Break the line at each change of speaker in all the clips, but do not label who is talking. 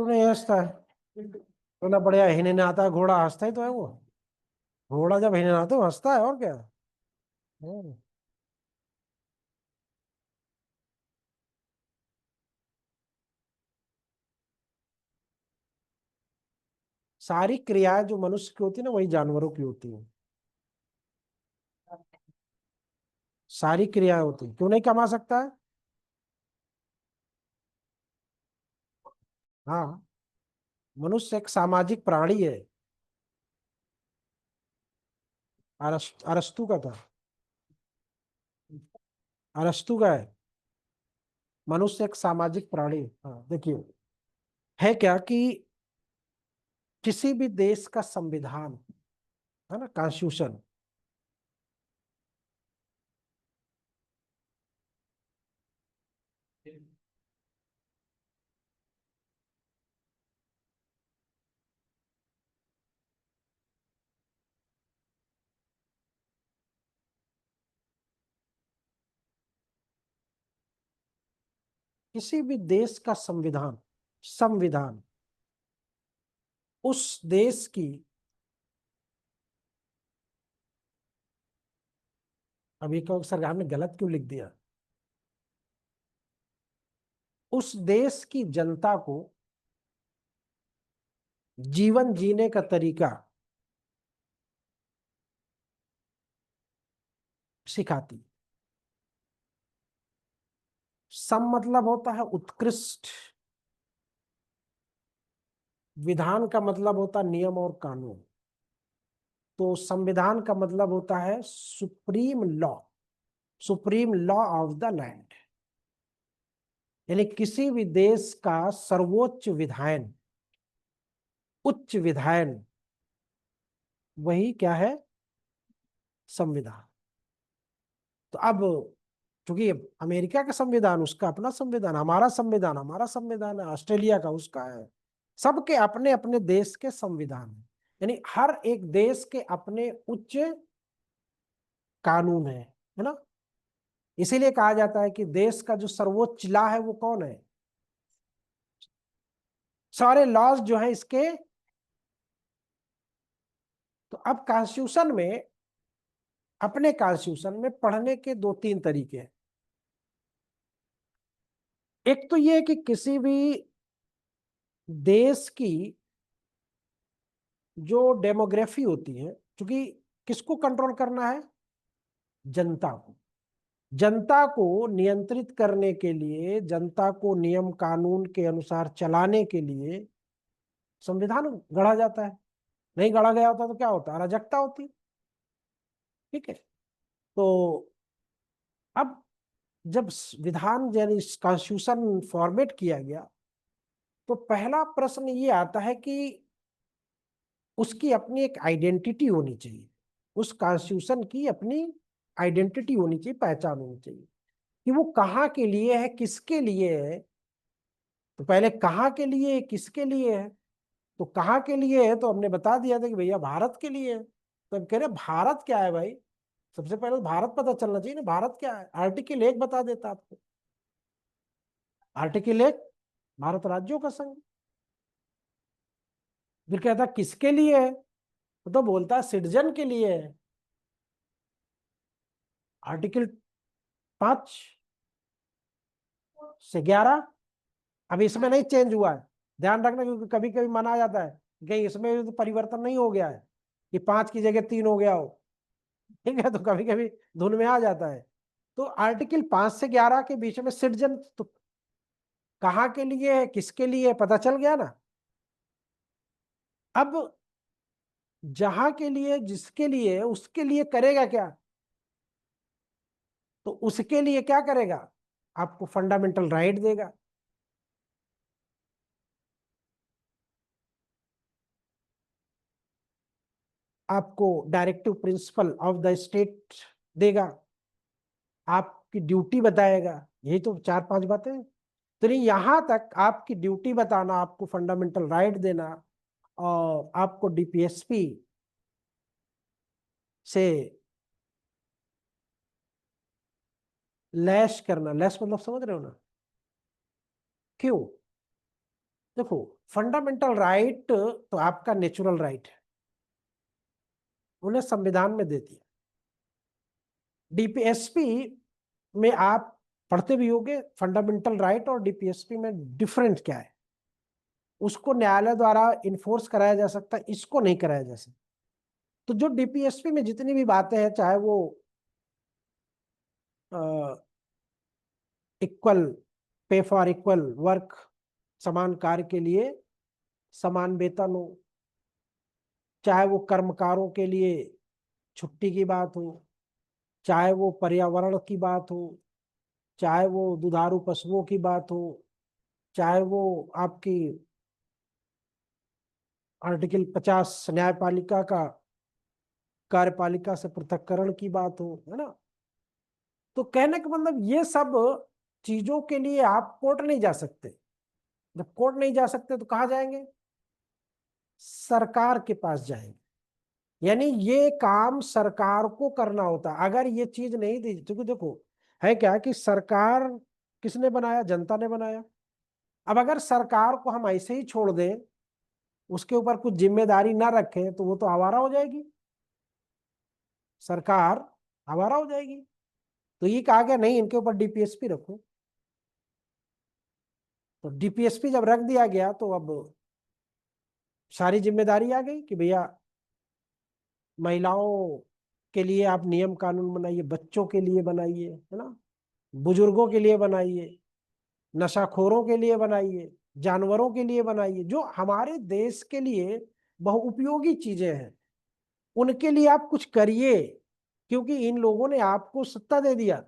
क्यों नहीं हंसता है? इतना बढ़िया हिनने आता है, घोड़ा हंसता ही तो है वो। घोड़ा जब हिनने आता है तो हंसता है, और क्या। हम्म। सारी क्रियाएं जो मनुष्य की होती है ना, वही जानवरों की होती है। सारी क्रियाएं होती है, क्यों नहीं कमा सकता है? हाँ, मनुष्य एक सामाजिक प्राणी है। अरस्तु का था। अरस्तु का है। मनुष्य एक सामाजिक प्राणी है। हाँ, देखिए, है क्या कि किसी भी देश का संविधान, है ना, कॉन्स्टिट्यूशन, किसी भी देश का संविधान, संविधान उस देश की, अभी को सरकार ने गलत क्यों लिख दिया, उस देश की जनता को जीवन जीने का तरीका सिखाती। सम मतलब होता है उत्कृष्ट, विधान का मतलब होता है नियम और कानून, तो संविधान का मतलब होता है supreme law, supreme law of the land. यानी किसी भी देश का सर्वोच्च विधायन, उच्च विधायन, वही क्या है? संविधान। तो अब चूंकि अमेरिका का संविधान उसका अपना संविधान, हमारा संविधान हमारा संविधान है, ऑस्ट्रेलिया का उसका है, सबके अपने अपने देश के संविधान है। यानी हर एक देश के अपने उच्च कानून है ना। इसीलिए कहा जाता है कि देश का जो सर्वोच्च लॉ है वो कौन है? सारे लॉज जो है इसके। तो अब कॉन्स्टिट्यूशन में, अपने कॉन्स्टिट्यूशन में पढ़ने के दो तीन तरीके हैं। एक तो ये कि किसी भी देश की जो डेमोग्राफी होती है, क्योंकि किसको कंट्रोल करना है? जनता को। जनता को नियंत्रित करने के लिए, जनता को नियम कानून के अनुसार चलाने के लिए संविधान गढ़ा जाता है। नहीं गढ़ा गया होता तो क्या होता? अराजकता होती। ठीक है। तो अब जब विधान यानी कॉन्स्टिट्यूशन फॉर्मेट किया गया, तो पहला प्रश्न ये आता है कि उसकी अपनी एक आइडेंटिटी होनी चाहिए। उस कॉन्स्टिट्यूशन की अपनी आइडेंटिटी होनी चाहिए, पहचान होनी चाहिए कि वो कहाँ के लिए है, किसके लिए है। तो पहले कहाँ के लिए, किसके लिए है। तो कहाँ के लिए है तो हमने बता दिया था कि भैया भारत के लिए है। तो अब कह रहे भारत क्या है भाई? सबसे पहले तो भारत पता चलना चाहिए ना, भारत क्या है। आर्टिकल 1 बता देता आपको। आर्टिकल 1, भारत राज्यों का संघ। फिर कहता किसके लिए है, तो बोलता है सिटीजन के लिए है। आर्टिकल 5 से 11। अब इसमें नहीं चेंज हुआ है, ध्यान रखना, क्योंकि कभी कभी माना जाता है कि इसमें भी तो परिवर्तन नहीं हो गया है, कि 5 की जगह 3 हो गया हो। ठीक है, तो कभी कभी धुन में आ जाता है। तो आर्टिकल 5 से 11 के बीच में सिटीजन, तो कहाँ के लिए है, किसके लिए है, पता चल गया ना। अब जहां के लिए, जिसके लिए, उसके लिए करेगा क्या? तो उसके लिए क्या करेगा? आपको फंडामेंटल राइट देगा। आपको directive principle of the state देगा। आपकी ड्यूटी बताएगा। यही तो 4 5 बातें हैं। तो नहीं, यहां तक आपकी ड्यूटी बताना, आपको फंडामेंटल राइट देना, और आपको डीपीएसपी से लैश करना। लैश मतलब समझ रहे हो ना? क्यों? देखो, फंडामेंटल राइट तो आपका नेचुरल राइट है, उन्हें संविधान में दे दिया। डीपीएसपी में आप पढ़ते भी होंगे फंडामेंटल राइट और डीपीएसपी में डिफरेंस क्या है। उसको न्यायालय द्वारा इन्फोर्स कराया जा सकता है, इसको नहीं कराया जा सकता। तो जो डीपीएसपी में जितनी भी बातें हैं, चाहे वो equal pay for equal work, समान कार्य के लिए समान वेतन हो, चाहे वो कर्मकारों के लिए छुट्टी की बात हो, चाहे वो पर्यावरण की बात हो, चाहे वो दुधारू पशुओं की बात हो, चाहे वो आपकी आर्टिकल 50 न्यायपालिका का कार्यपालिका से पृथक्करण की बात हो, है ना। तो कहने का मतलब ये सब चीजों के लिए आप कोर्ट नहीं जा सकते। जब कोर्ट नहीं जा सकते तो कहाँ जाएंगे? सरकार के पास जाएंगे। यानी ये काम सरकार को करना होता। अगर ये चीज नहीं दी, क्योंकि देखो है क्या कि सरकार किसने बनाया? जनता ने बनाया। अब अगर सरकार को हम ऐसे ही छोड़ दें, उसके ऊपर कुछ जिम्मेदारी ना रखें, तो वो तो आवारा हो जाएगी, सरकार आवारा हो जाएगी। तो ये कहा गया नहीं, इनके ऊपर डीपीएसपी रखो। तो डीपीएसपी जब रख दिया गया तो अब सारी जिम्मेदारी आ गई कि भैया महिलाओं के लिए आप नियम कानून बनाइए, बच्चों के लिए बनाइए, है ना, बुजुर्गों के लिए बनाइए, नशाखोरों के लिए बनाइए, जानवरों के लिए बनाइए, जो हमारे देश के लिए बहुउपयोगी चीजें हैं, उनके लिए आप कुछ करिए। क्योंकि इन लोगों ने आपको सत्ता दे दिया,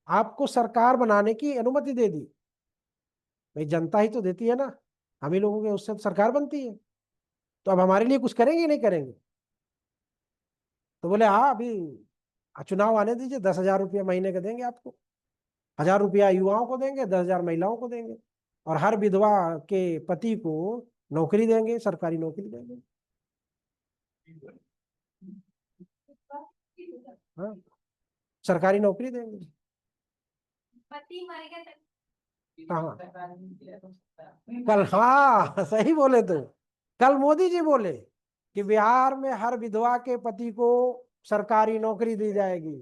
आपको सरकार बनाने की अनुमति दे दी। भाई जनता ही तो देती है ना, हम ही लोगों के उससे तो सरकार बनती है। तो अब हमारे लिए कुछ करेंगे नहीं करेंगे? तो बोले हाँ, अभी चुनाव आने दीजिए, 10,000 रुपया महीने का देंगे आपको, 1,000 रुपया युवाओं को देंगे, 10,000 महिलाओं को देंगे, और हर विधवा के पति को नौकरी देंगे, सरकारी नौकरी देंगे। हाँ, सरकारी नौकरी देंगे। हाँ, कल, हाँ सही बोले तो, कल मोदी जी बोले कि बिहार में हर विधवा के पति को सरकारी नौकरी दी जाएगी।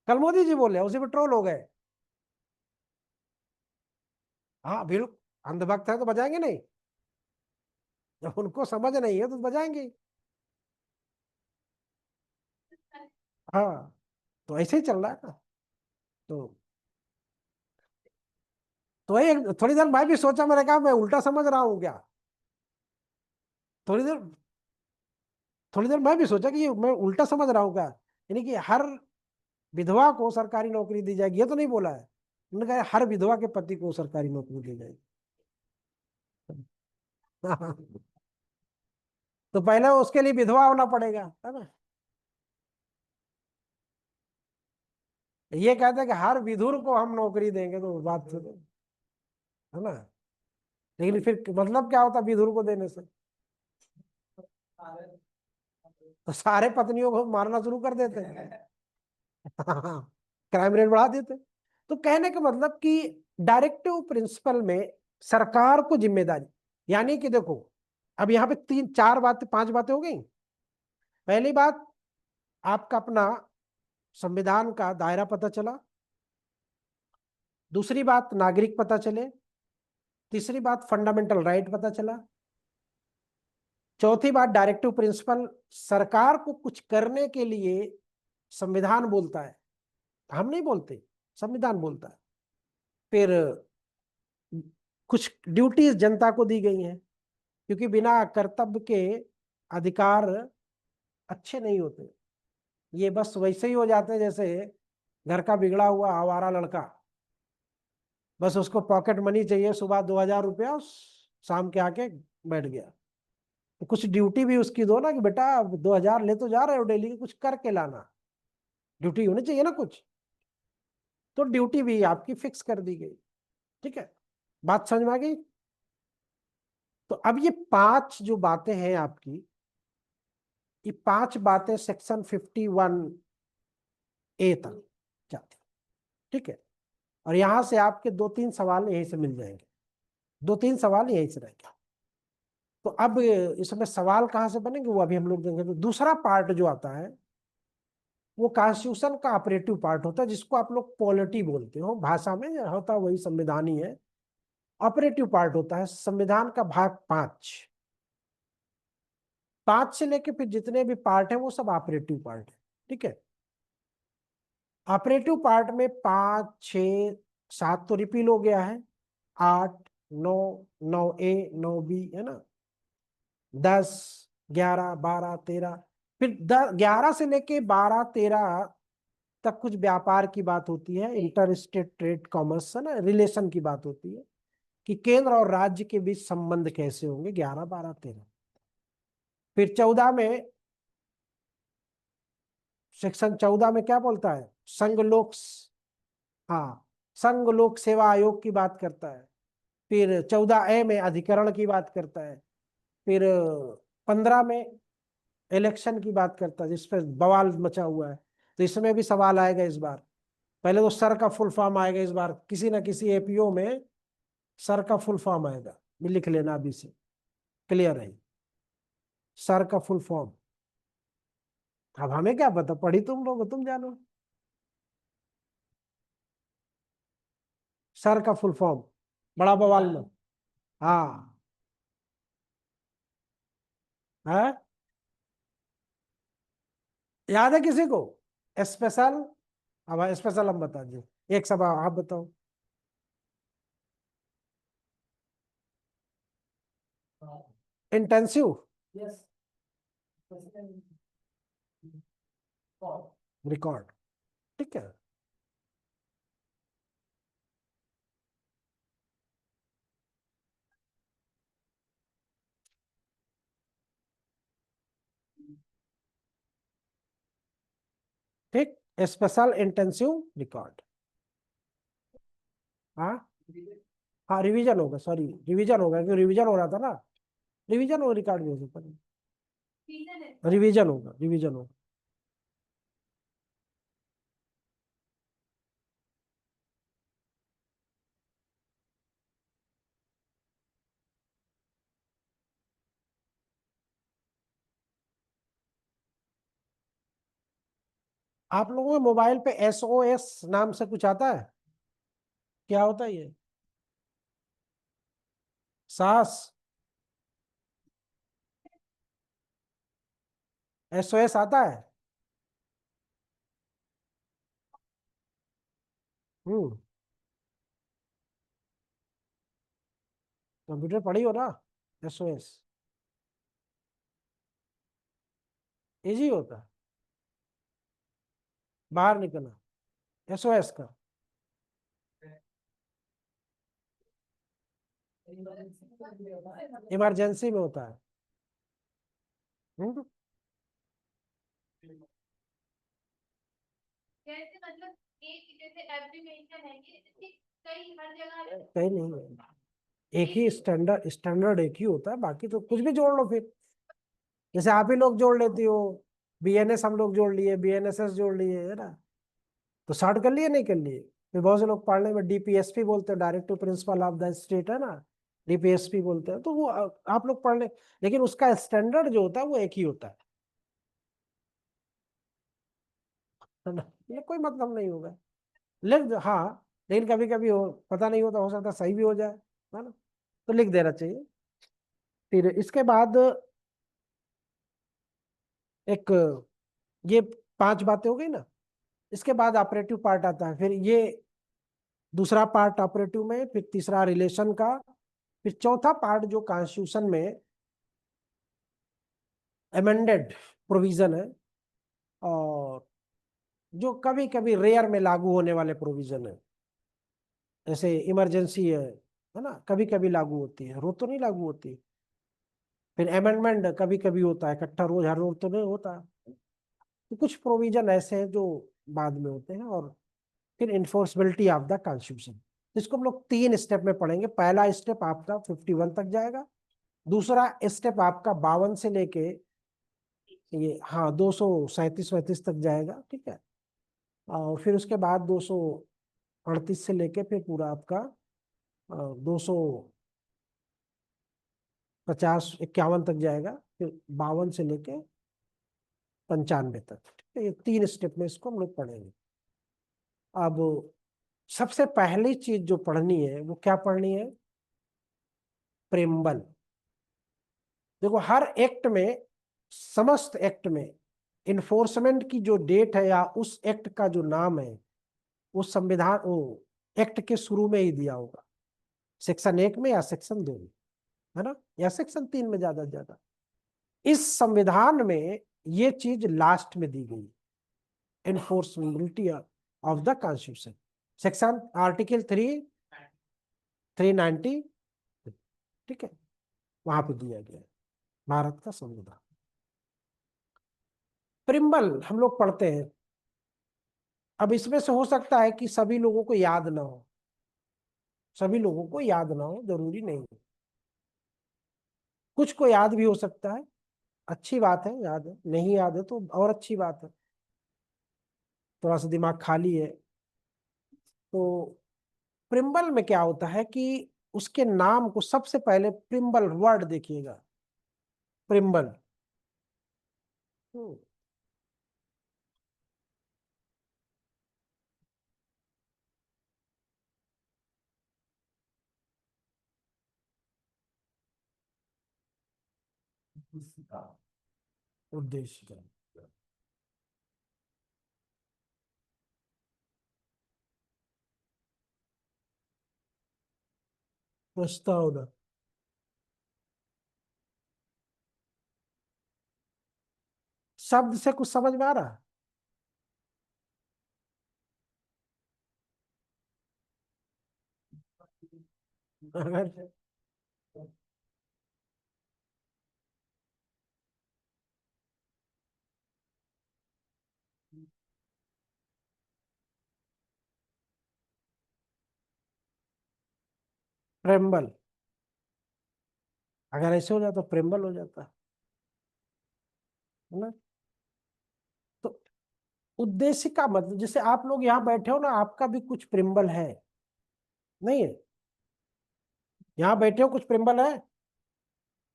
कल मोदी जी बोले, उसी पे ट्रोल हो गए। हाँ बिल्कुल, अंधभक्त है तो बजाएंगे नहीं, जब उनको समझ नहीं है तो बजाएंगे। हाँ, तो ऐसे ही चल रहा है ना। तो वही थोड़ी देर मैं भी सोचा, मैंने कहा मैं उल्टा समझ रहा हूँ क्या। थोड़ी देर थोड़ी देर मैं भी सोचा कि ये मैं उल्टा समझ रहा हूँ क्या, यानी कि हर विधवा को सरकारी नौकरी दी जाएगी, ये तो नहीं बोला है। उन्होंने कहा हर विधवा के पति को सरकारी नौकरी दी जाएगी। तो पहले उसके लिए विधवा होना पड़ेगा, है ना। ये कहते हैं कि हर विधुर को हम नौकरी देंगे, तो बात सुनो, है ना। लेकिन फिर मतलब क्या होता विधुर को देने से? तो सारे पत्नियों को मारना शुरू कर देते हैं। क्राइम रेट बढ़ा देते। तो कहने का मतलब कि डायरेक्टिव प्रिंसिपल में सरकार को जिम्मेदारी, यानी कि देखो, अब यहाँ पे 3 4 बातें 5 बातें हो गई। पहली बात, आपका अपना संविधान का दायरा पता चला। दूसरी बात, नागरिक पता चले। तीसरी बात, फंडामेंटल राइट पता चला। चौथी बात, डायरेक्टिव प्रिंसिपल, सरकार को कुछ करने के लिए संविधान बोलता है, हम नहीं बोलते, संविधान बोलता है। फिर कुछ ड्यूटीज जनता को दी गई हैं, क्योंकि बिना कर्तव्य के अधिकार अच्छे नहीं होते। ये बस वैसे ही हो जाते हैं जैसे घर का बिगड़ा हुआ आवारा लड़का, बस उसको पॉकेट मनी चाहिए, सुबह 2,000 रुपया, शाम के आके बैठ गया। तो कुछ ड्यूटी भी उसकी दो ना, कि बेटा 2,000 ले तो जा रहे हो डेली, कुछ करके लाना, ड्यूटी होनी चाहिए ना कुछ। तो ड्यूटी भी आपकी फिक्स कर दी गई। ठीक है, बात समझ में आ गई। तो अब ये 5 जो बातें हैं आपकी, ये 5 बातें सेक्शन 51A तक जाती। ठीक है, और यहां से आपके 2 3 सवाल यहीं से मिल जाएंगे, 2 3 सवाल यहीं से रहेंगे। तो अब इसमें सवाल कहाँ से बनेंगे वो अभी हम लोग देखेंगे। तो दूसरा पार्ट जो आता है वो कॉन्स्टिट्यूशन का ऑपरेटिव पार्ट होता है, जिसको आप लोग पॉलिटी बोलते हो, भाषा में होता वही संविधान ही है। ऑपरेटिव पार्ट होता है संविधान का भाग 5। 5 से लेके फिर जितने भी पार्ट है वो सब ऑपरेटिव पार्ट है, ठीक है। ऑपरेटिव पार्ट में 5, 6, 7 तो रिपील हो गया है, 8, 9, 9A, 9B है ना, 10, 11, 12, 13, फिर 11 से लेके 12, 13 तक कुछ व्यापार की बात होती है, इंटर स्टेट ट्रेड कॉमर्स है ना, रिलेशन की बात होती है कि केंद्र और राज्य के बीच संबंध कैसे होंगे, 11, 12, 13। फिर 14 में, सेक्शन 14 में क्या बोलता है, संघ लोक, हाँ, संघ लोक सेवा आयोग की बात करता है। फिर 14A में अधिकरण की बात करता है। फिर 15 में इलेक्शन की बात करता है, जिस पर बवाल मचा हुआ है। तो इसमें भी सवाल आएगा इस बार। पहले तो सर का फुल फॉर्म आएगा इस बार, किसी ना किसी एपीओ में सर का फुल फॉर्म आएगा, लिख लेना अभी से, क्लियर है। सर का फुल फॉर्म, अब हमें क्या पता, पढ़ी तुम लोग, तुम जानो। सर का फुल फॉर्म, बड़ा बवाल में। हाँ है, याद है किसी को? स्पेशल, अब स्पेशल हम बता दिए, एक सब आप बताओ। इंटेंसिव रिकॉर्ड, ठीक है। ठीक, स्पेशल इंटेंसिव रिकॉर्ड। हाँ हाँ, रिवीजन होगा, सॉरी रिवीजन होगा, क्योंकि रिवीजन हो रहा था ना। रिवीजन हो, रिकॉर्ड भी हो सकता है, रिवीजन होगा, रिवीजन होगा। आप लोगों के मोबाइल पे SOS नाम से कुछ आता है? क्या होता है ये? सास, SOS आता है? हम्म, कंप्यूटर पढ़ी हो ना, SOS इजी होता है बाहर निकलना, SOS का। इमरजेंसी में होता है। हम्म, कैसे मतलब, एक जैसे एप्लीकेशन है कि कई हर जगह कहीं नहीं है, एक ही स्टैंडर्ड, स्टैंडर्ड एक ही होता है, बाकी तो कुछ भी जोड़ लो फिर। जैसे आप ही लोग जोड़ लेती हो, BNS हम लोग जोड़ लिए, BNSS जोड़ लिए, है ना, तो शॉर्ट कर लिए, नहीं कर लिए। फिर बहुत से लोग पढ़ने में DPSP बोलते हैं, direct to principle of the state, है ना, DPSP बोलते हैं, तो वो आप लोग पढ़ ले। लेकिन उसका स्टैंडर्ड जो होता है वो एक ही होता है ना, ये कोई मतलब नहीं होगा। हाँ, लेकिन कभी कभी हो, पता नहीं होता, हो सकता सही भी हो जाए, है ना, तो लिख देना चाहिए। फिर इसके बाद एक, ये 5 बातें हो गई ना। इसके बाद ऑपरेटिव पार्ट आता है, फिर ये दूसरा पार्ट ऑपरेटिव में, फिर तीसरा रिलेशन का, फिर चौथा पार्ट जो कॉन्स्टिट्यूशन में अमेंडेड प्रोविजन है, और जो कभी कभी रेयर में लागू होने वाले प्रोविजन है, जैसे इमरजेंसी है ना, कभी कभी लागू होती है, रोज तो नहीं लागू होती। फिर अमेंडमेंट कभी कभी होता है, इकट्ठा रोज हर रोज तो नहीं होता। तो कुछ प्रोविजन ऐसे हैं जो बाद में होते हैं। और फिर इन्फोर्सबिलिटी ऑफ द कॉन्स्टिट्यूशन, इसको हम लोग 3 स्टेप में पढ़ेंगे। पहला स्टेप आपका 51 तक जाएगा, दूसरा स्टेप आपका 52 से लेके ये, हाँ, 237 तक जाएगा, ठीक है। और फिर उसके बाद 238 से लेके फिर पूरा आपका 200, 50 51 तक जाएगा, फिर 52 से लेके 95 तक। ठीक है, ये 3 स्टेप में इसको हम लोग पढ़ेंगे। अब सबसे पहली चीज जो पढ़नी है वो क्या पढ़नी है? प्रेम्बल। देखो, हर एक्ट में, समस्त एक्ट में इन्फोर्समेंट की जो डेट है या उस एक्ट का जो नाम है, वो संविधान, वो एक्ट के शुरू में ही दिया होगा, सेक्शन 1 में या सेक्शन 2 में, है ना, या सेक्शन 3 में ज्यादा से ज्यादा। इस संविधान में ये चीज लास्ट में दी गई, एनफोर्सबिलिटी of the constitution, section article 390, ठीक है, वहां पे दिया गया है भारत का संविधान। प्रिम्बल हम लोग पढ़ते हैं। अब इसमें से हो सकता है कि सभी लोगों को याद ना हो, सभी लोगों को याद ना हो, जरूरी नहीं है, कुछ को याद भी हो सकता है, अच्छी बात है, याद है, नहीं याद है तो और अच्छी बात है, थोड़ा सा दिमाग खाली है। तो प्रिम्बल में क्या होता है कि उसके नाम को सबसे पहले, प्रिम्बल वर्ड देखिएगा, प्रिम्बल। हम्म, उद्देश्य का प्रस्तावना। शब्द से कुछ समझ में आ रहा है? अगर प्रेम्बल, अगर ऐसे हो जाता तो प्रेम्बल हो जाता, है ना। तो उद्देश्य का मतलब, जैसे आप लोग यहाँ बैठे हो ना, आपका भी कुछ प्रिम्बल है, नहीं है? यहाँ बैठे हो, कुछ प्रिम्बल है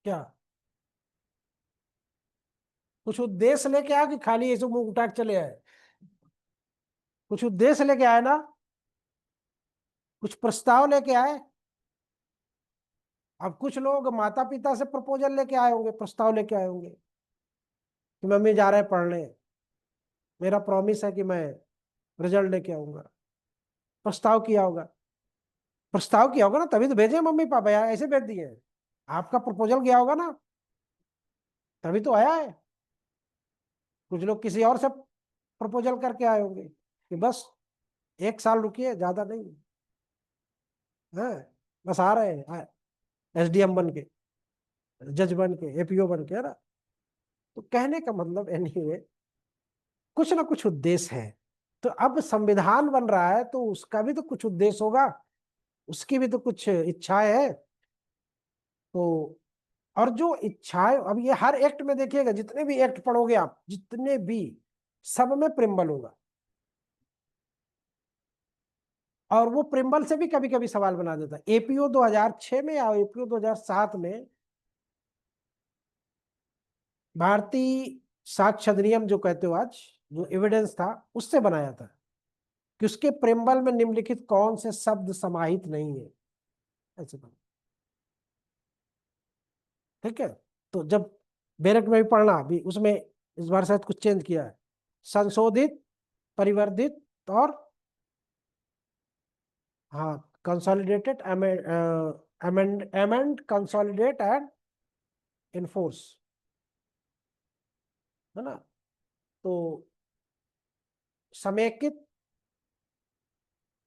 क्या? कुछ उद्देश्य लेके आए कि खाली ऐसे मुंह उठा के चले आए? कुछ उद्देश्य लेके आए ना, कुछ प्रस्ताव लेके आए। अब कुछ लोग माता पिता से प्रपोजल लेके आए होंगे, प्रस्ताव लेके आए होंगे कि मम्मी जा रहे हैं पढ़ने, मेरा प्रॉमिस है कि मैं रिजल्ट लेके आऊंगा। प्रस्ताव किया होगा, प्रस्ताव किया होगा ना, तभी तो भेजे मम्मी पापा, यार ऐसे भेज दिए हैं। आपका प्रपोजल गया होगा ना, तभी तो आया है। कुछ लोग किसी और से प्रपोजल करके आए होंगे कि बस 1 साल रुकिए, ज्यादा नहीं है, बस आ रहे हैं एसडीएम बन के, जज बन के, एपीओ बन के, है ना। तो कहने का मतलब एनीवे, कुछ ना कुछ उद्देश्य है। तो अब संविधान बन रहा है तो उसका भी तो कुछ उद्देश्य होगा, उसकी भी तो कुछ इच्छाएं हैं। तो और जो इच्छाएं, अब ये हर एक्ट में देखिएगा, जितने भी एक्ट पढ़ोगे आप, जितने भी, सब में प्रिम्बल होगा। और वो प्रिम्बल से भी कभी कभी सवाल बना देता है। एपीओ 2006 में या एपीओ 2007 में भारतीय साक्ष्य अधिनियम जो कहते हो आज, जो एविडेंस था, उससे बनाया था कि उसके प्रिम्बल में निम्नलिखित कौन से शब्द समाहित नहीं है, ऐसे बना। ठीक है। तो जब बैरक में भी पढ़ना, अभी उसमें इस बार शायद कुछ चेंज किया है, संशोधित, परिवर्धित और, हाँ, consolidated, amend consolidate and enforce, है ना। तो समेकित,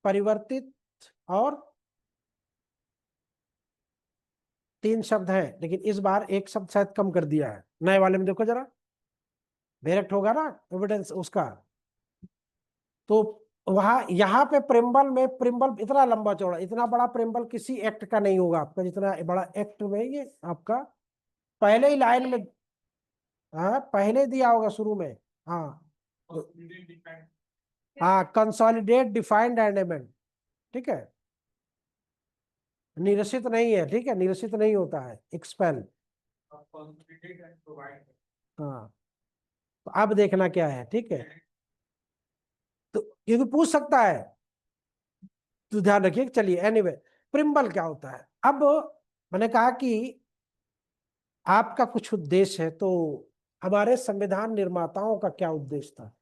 परिवर्तित और 3 शब्द हैं, लेकिन इस बार एक शब्द शायद कम कर दिया है नए वाले में, देखो जरा, डायरेक्ट होगा ना एविडेंस उसका। तो वहां, यहाँ पे प्रिम्बल में, प्रिम्बल इतना लंबा चौड़ा, इतना बड़ा प्रिम्बल किसी एक्ट का नहीं होगा आपका, जितना बड़ा एक्ट में ये आपका पहले ही लाइन में, हाँ, पहले दिया होगा शुरू में। हाँ, हाँ, कंसोलिडेट, डिफाइंड एंड अमेंड, ठीक है, निरसित नहीं है, ठीक है, निरसित नहीं होता है, एक्सपेल। हाँ, तो अब देखना क्या है, ठीक है। तो ये तो पूछ सकता है, तो ध्यान रखिए। चलिए एनीवे, प्रिम्बल क्या होता है। अब मैंने कहा कि आपका कुछ उद्देश्य है, तो हमारे संविधान निर्माताओं का क्या उद्देश्य था।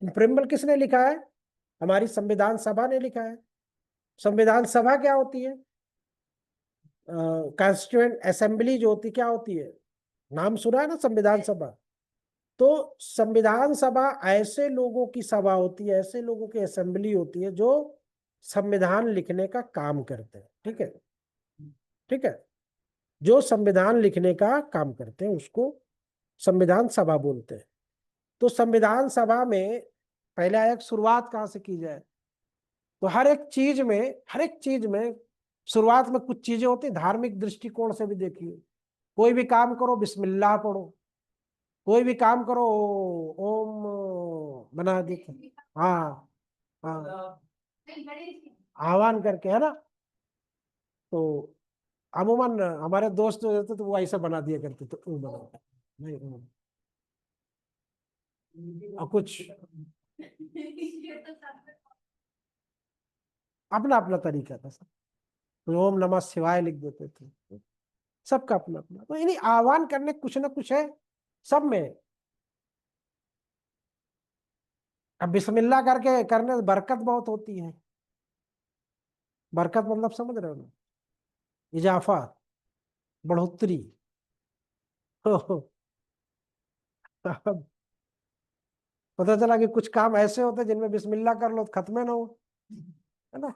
प्रिम्बल किसने लिखा है? हमारी संविधान सभा ने लिखा है। संविधान सभा क्या होती है? कॉन्स्टिट्यूएंट असेंबली जो होती, क्या होती है? नाम सुना है ना, संविधान सभा। तो संविधान सभा ऐसे लोगों की सभा होती है, ऐसे लोगों की असेंबली होती है जो संविधान लिखने का काम करते हैं, ठीक है। ठीक है, जो संविधान लिखने का काम करते हैं उसको संविधान सभा बोलते हैं। तो संविधान सभा में पहले आया शुरुआत कहाँ से की जाए। तो हर एक चीज में शुरुआत में कुछ चीजें होती, धार्मिक दृष्टिकोण से भी देखिए। कोई भी काम करो बिस्मिल्लाह पढ़ो, कोई भी काम करो ओम बना दे। हाँ, हाँ, आह्वान करके, है ना। तो अमूमन हमारे दोस्त जो रहते तो वो ऐसा बना दिया करते, तो बना नहीं और कुछ अपना अपना तरीका था सब। तो ओम नमः शिवाय लिख देते थे, सबका अपना अपना। तो यानी आह्वान करने कुछ ना कुछ है सब में। अब बिस्मिल्लाह करके करने से बरकत बहुत होती है। बरकत मतलब समझ रहे हो ना, इजाफा, बढ़ोतरी। अब पता चला कि कुछ काम ऐसे होते हैं जिनमें बिस्मिल्लाह कर लो तो खत्म ना हो, है ना।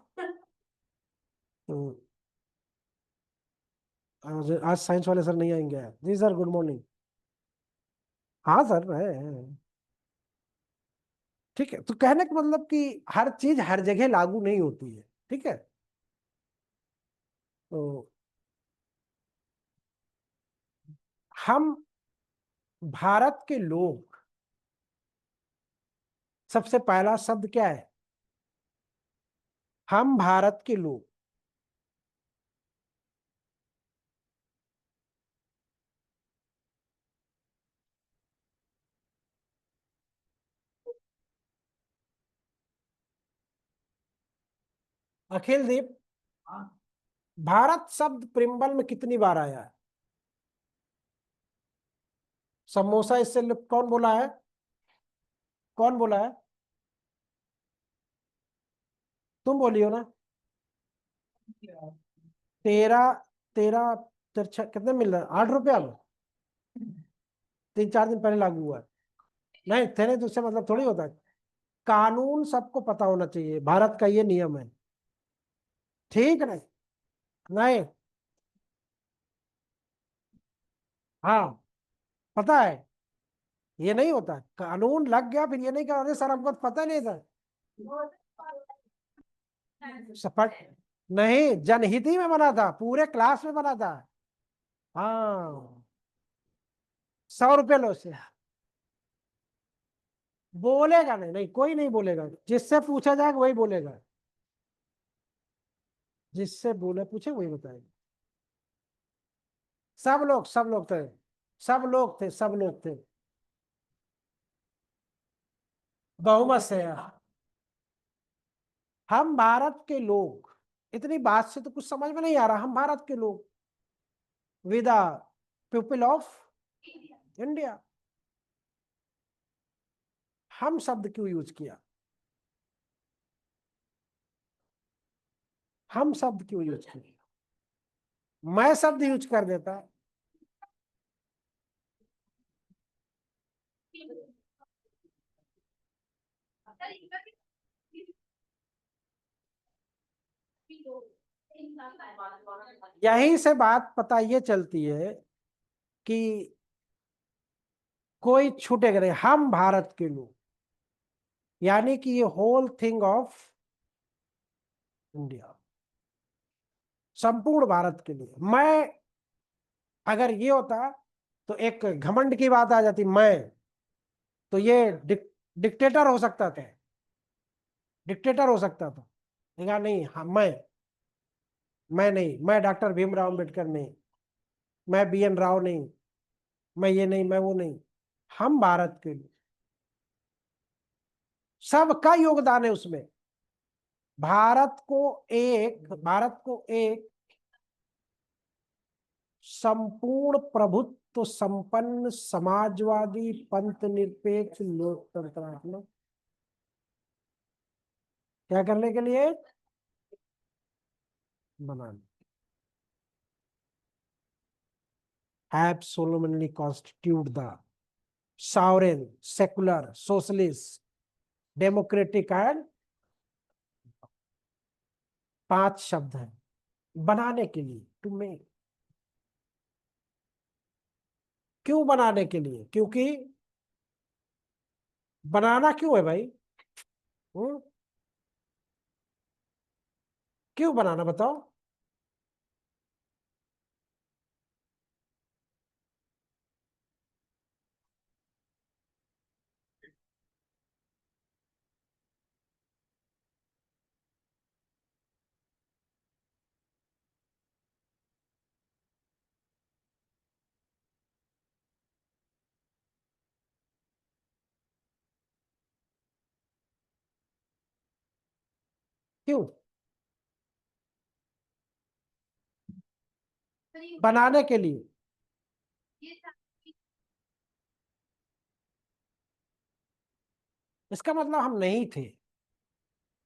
तो आज साइंस वाले सर नहीं आएंगे यार। जी सर, गुड मॉर्निंग। हाँ सर है। ठीक है, तो कहने का मतलब कि हर चीज हर जगह लागू नहीं होती है, ठीक है। तो हम भारत के लोग, सबसे पहला शब्द क्या है? हम भारत के लोग। अखिल दीप, भारत शब्द प्रिम्बल में कितनी बार आया है? समोसा इससे कौन बोला है? कौन बोला है? तुम बोलियो ना। तेरा, तेरा तिरछा कितने मिल रहा है? 8 रुपया में 3-4 दिन पहले लागू हुआ है। नहीं तेरे तो उससे मतलब थोड़ी होता है। कानून सबको पता होना चाहिए, भारत का ये नियम है। ठीक नहीं? नहीं। हाँ, पता है। ये नहीं होता, कानून लग गया फिर ये नहीं कहा अरे सर हमको तो पता नहीं था। सपट नहीं, जनहित ही में बना था, पूरे क्लास में बना था। हाँ, 100 रुपये लो से। बोलेगा नहीं, नहीं कोई नहीं बोलेगा, जिससे पूछा जाएगा वही बोलेगा। जिससे बोले पूछे वही बताएगा। सब लोग थे, सब लोग थे। बहुमत से हम भारत के लोग, इतनी बात से तो कुछ समझ में नहीं आ रहा। हम भारत के लोग विद पीपल ऑफ इंडिया। हम शब्द क्यों यूज किया? हम शब्द क्यों यूज किया? मैं शब्द यूज कर देता। यहीं से बात पता ये चलती है कि कोई छूटेगा नहीं। हम भारत के लोग, यानी कि ये होल थिंग ऑफ इंडिया, संपूर्ण भारत के लिए। मैं, अगर ये होता तो एक घमंड की बात आ जाती, मैं, तो ये डिक्टेटर हो सकता था, डिक्टेटर हो सकता था। कहा नहीं, हाँ मैं नहीं, मैं डॉक्टर भीमराव अम्बेडकर नहीं, मैं BN राव नहीं, मैं ये नहीं, मैं वो नहीं, हम भारत के लिए, सबका योगदान है उसमें। भारत को एक संपूर्ण प्रभुत्व संपन्न समाजवादी पंथ निरपेक्ष लोकतंत्रात्मक क्या करने के लिए बनाना, have solemnly constitute the sovereign, secular, socialist, democratic and 5 शब्द हैं बनाने के लिए, टू मेक। क्यों बनाने के लिए? क्योंकि बनाना क्यों है भाई? हम्म? क्यों बनाना बताओ? क्यों बनाने के लिए? इसका मतलब हम नहीं थे,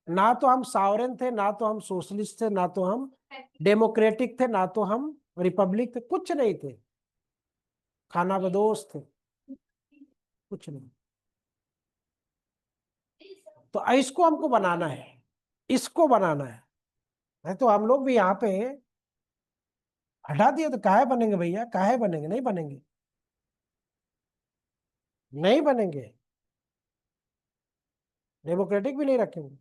ना तो हम सावरेन थे, ना तो हम सोशलिस्ट थे, ना तो हम डेमोक्रेटिक थे, ना तो हम रिपब्लिक थे, कुछ नहीं थे, खाना बदोश थे, कुछ नहीं। तो इसको हमको बनाना है, इसको बनाना है। नहीं तो हम लोग भी यहाँ पे हटा दिए तो काहे बनेंगे भैया? काहे बनेंगे? नहीं बनेंगे, नहीं बनेंगे, डेमोक्रेटिक भी नहीं रखेंगे,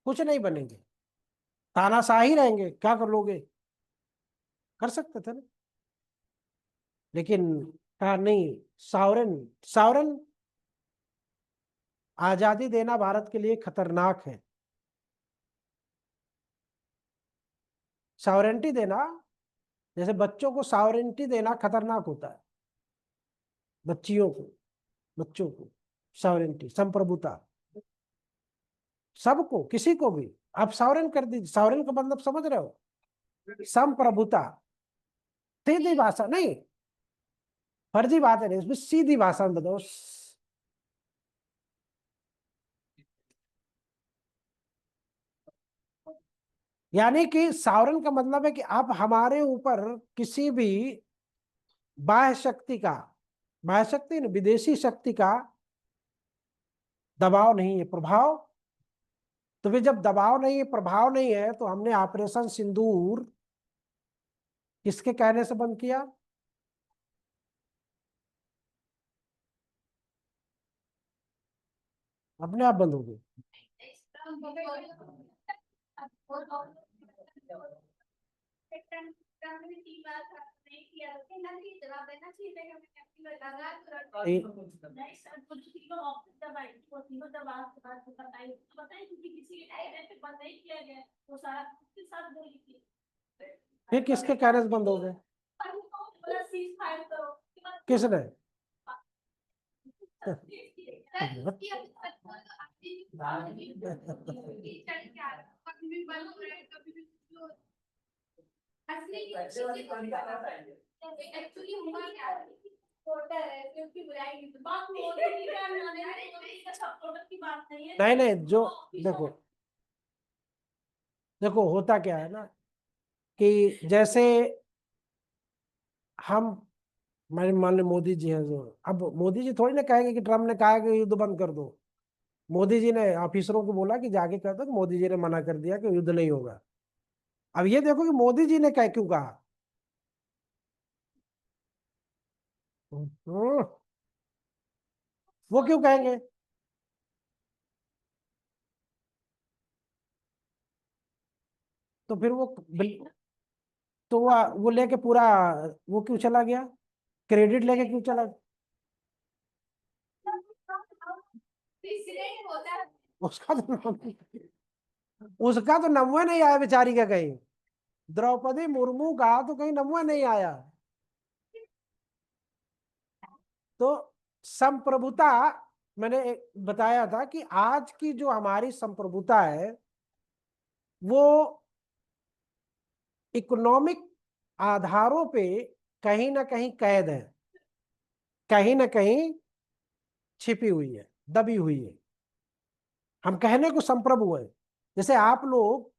कुछ नहीं बनेंगे, तानाशाही रहेंगे। क्या कर लोगे? कर सकते थे ना, लेकिन कहा नहीं। सावरन, सावरन आजादी देना भारत के लिए खतरनाक है। सॉवरेंटी देना, जैसे बच्चों को सॉवरेंटी देना खतरनाक होता है, बच्चियों को, बच्चों को सॉवरेंटी, संप्रभुता, सबको, किसी को भी आप सॉवरेन कर दीजिए। सॉवरेन का मतलब समझ रहे हो? संप्रभुता, सीधी भाषा नहीं, फर्जी बात है नहीं, उसमें सीधी भाषा में बताओ। यानी कि सावरन का मतलब है कि आप हमारे ऊपर किसी भी बाह्य शक्ति का, बाह्य शक्ति नहीं, विदेशी शक्ति का दबाव नहीं है, प्रभाव। तो फिर जब दबाव नहीं है, प्रभाव नहीं है, तो हमने ऑपरेशन सिंदूर किसके कहने से बंद किया? अपने आप बंद हो गई। फिर किसके कहने से बंद हो गए? किसने? नहीं नहीं, जो देखो, देखो होता क्या है ना, कि जैसे हम, मैंने मान लो मोदी जी है जो, अब मोदी जी थोड़ी ना कहेंगे कि ट्रम्प ने कहा है कि युद्ध बंद कर दो। मोदी जी ने ऑफिसरों को बोला कि जाके कर दो, कि मोदी जी ने मना कर दिया कि युद्ध नहीं होगा। अब ये देखो कि मोदी जी ने क्या क्यों कहा। हम्म, वो क्यों कहेंगे? तो फिर वो तो वो लेके पूरा, वो क्यों चला गया? क्रेडिट लेके क्यों चला? उसका तो उसका तो नमवा नहीं आया बेचारी का कहीं। द्रौपदी मुर्मू का तो कहीं नमवा नहीं आया। तो संप्रभुता, मैंने बताया था कि आज की जो हमारी संप्रभुता है वो इकोनॉमिक आधारों पे कहीं ना कहीं कैद है, कहीं ना कहीं छिपी हुई है, दबी हुई है। हम कहने को संप्रभु है। जैसे आप लोग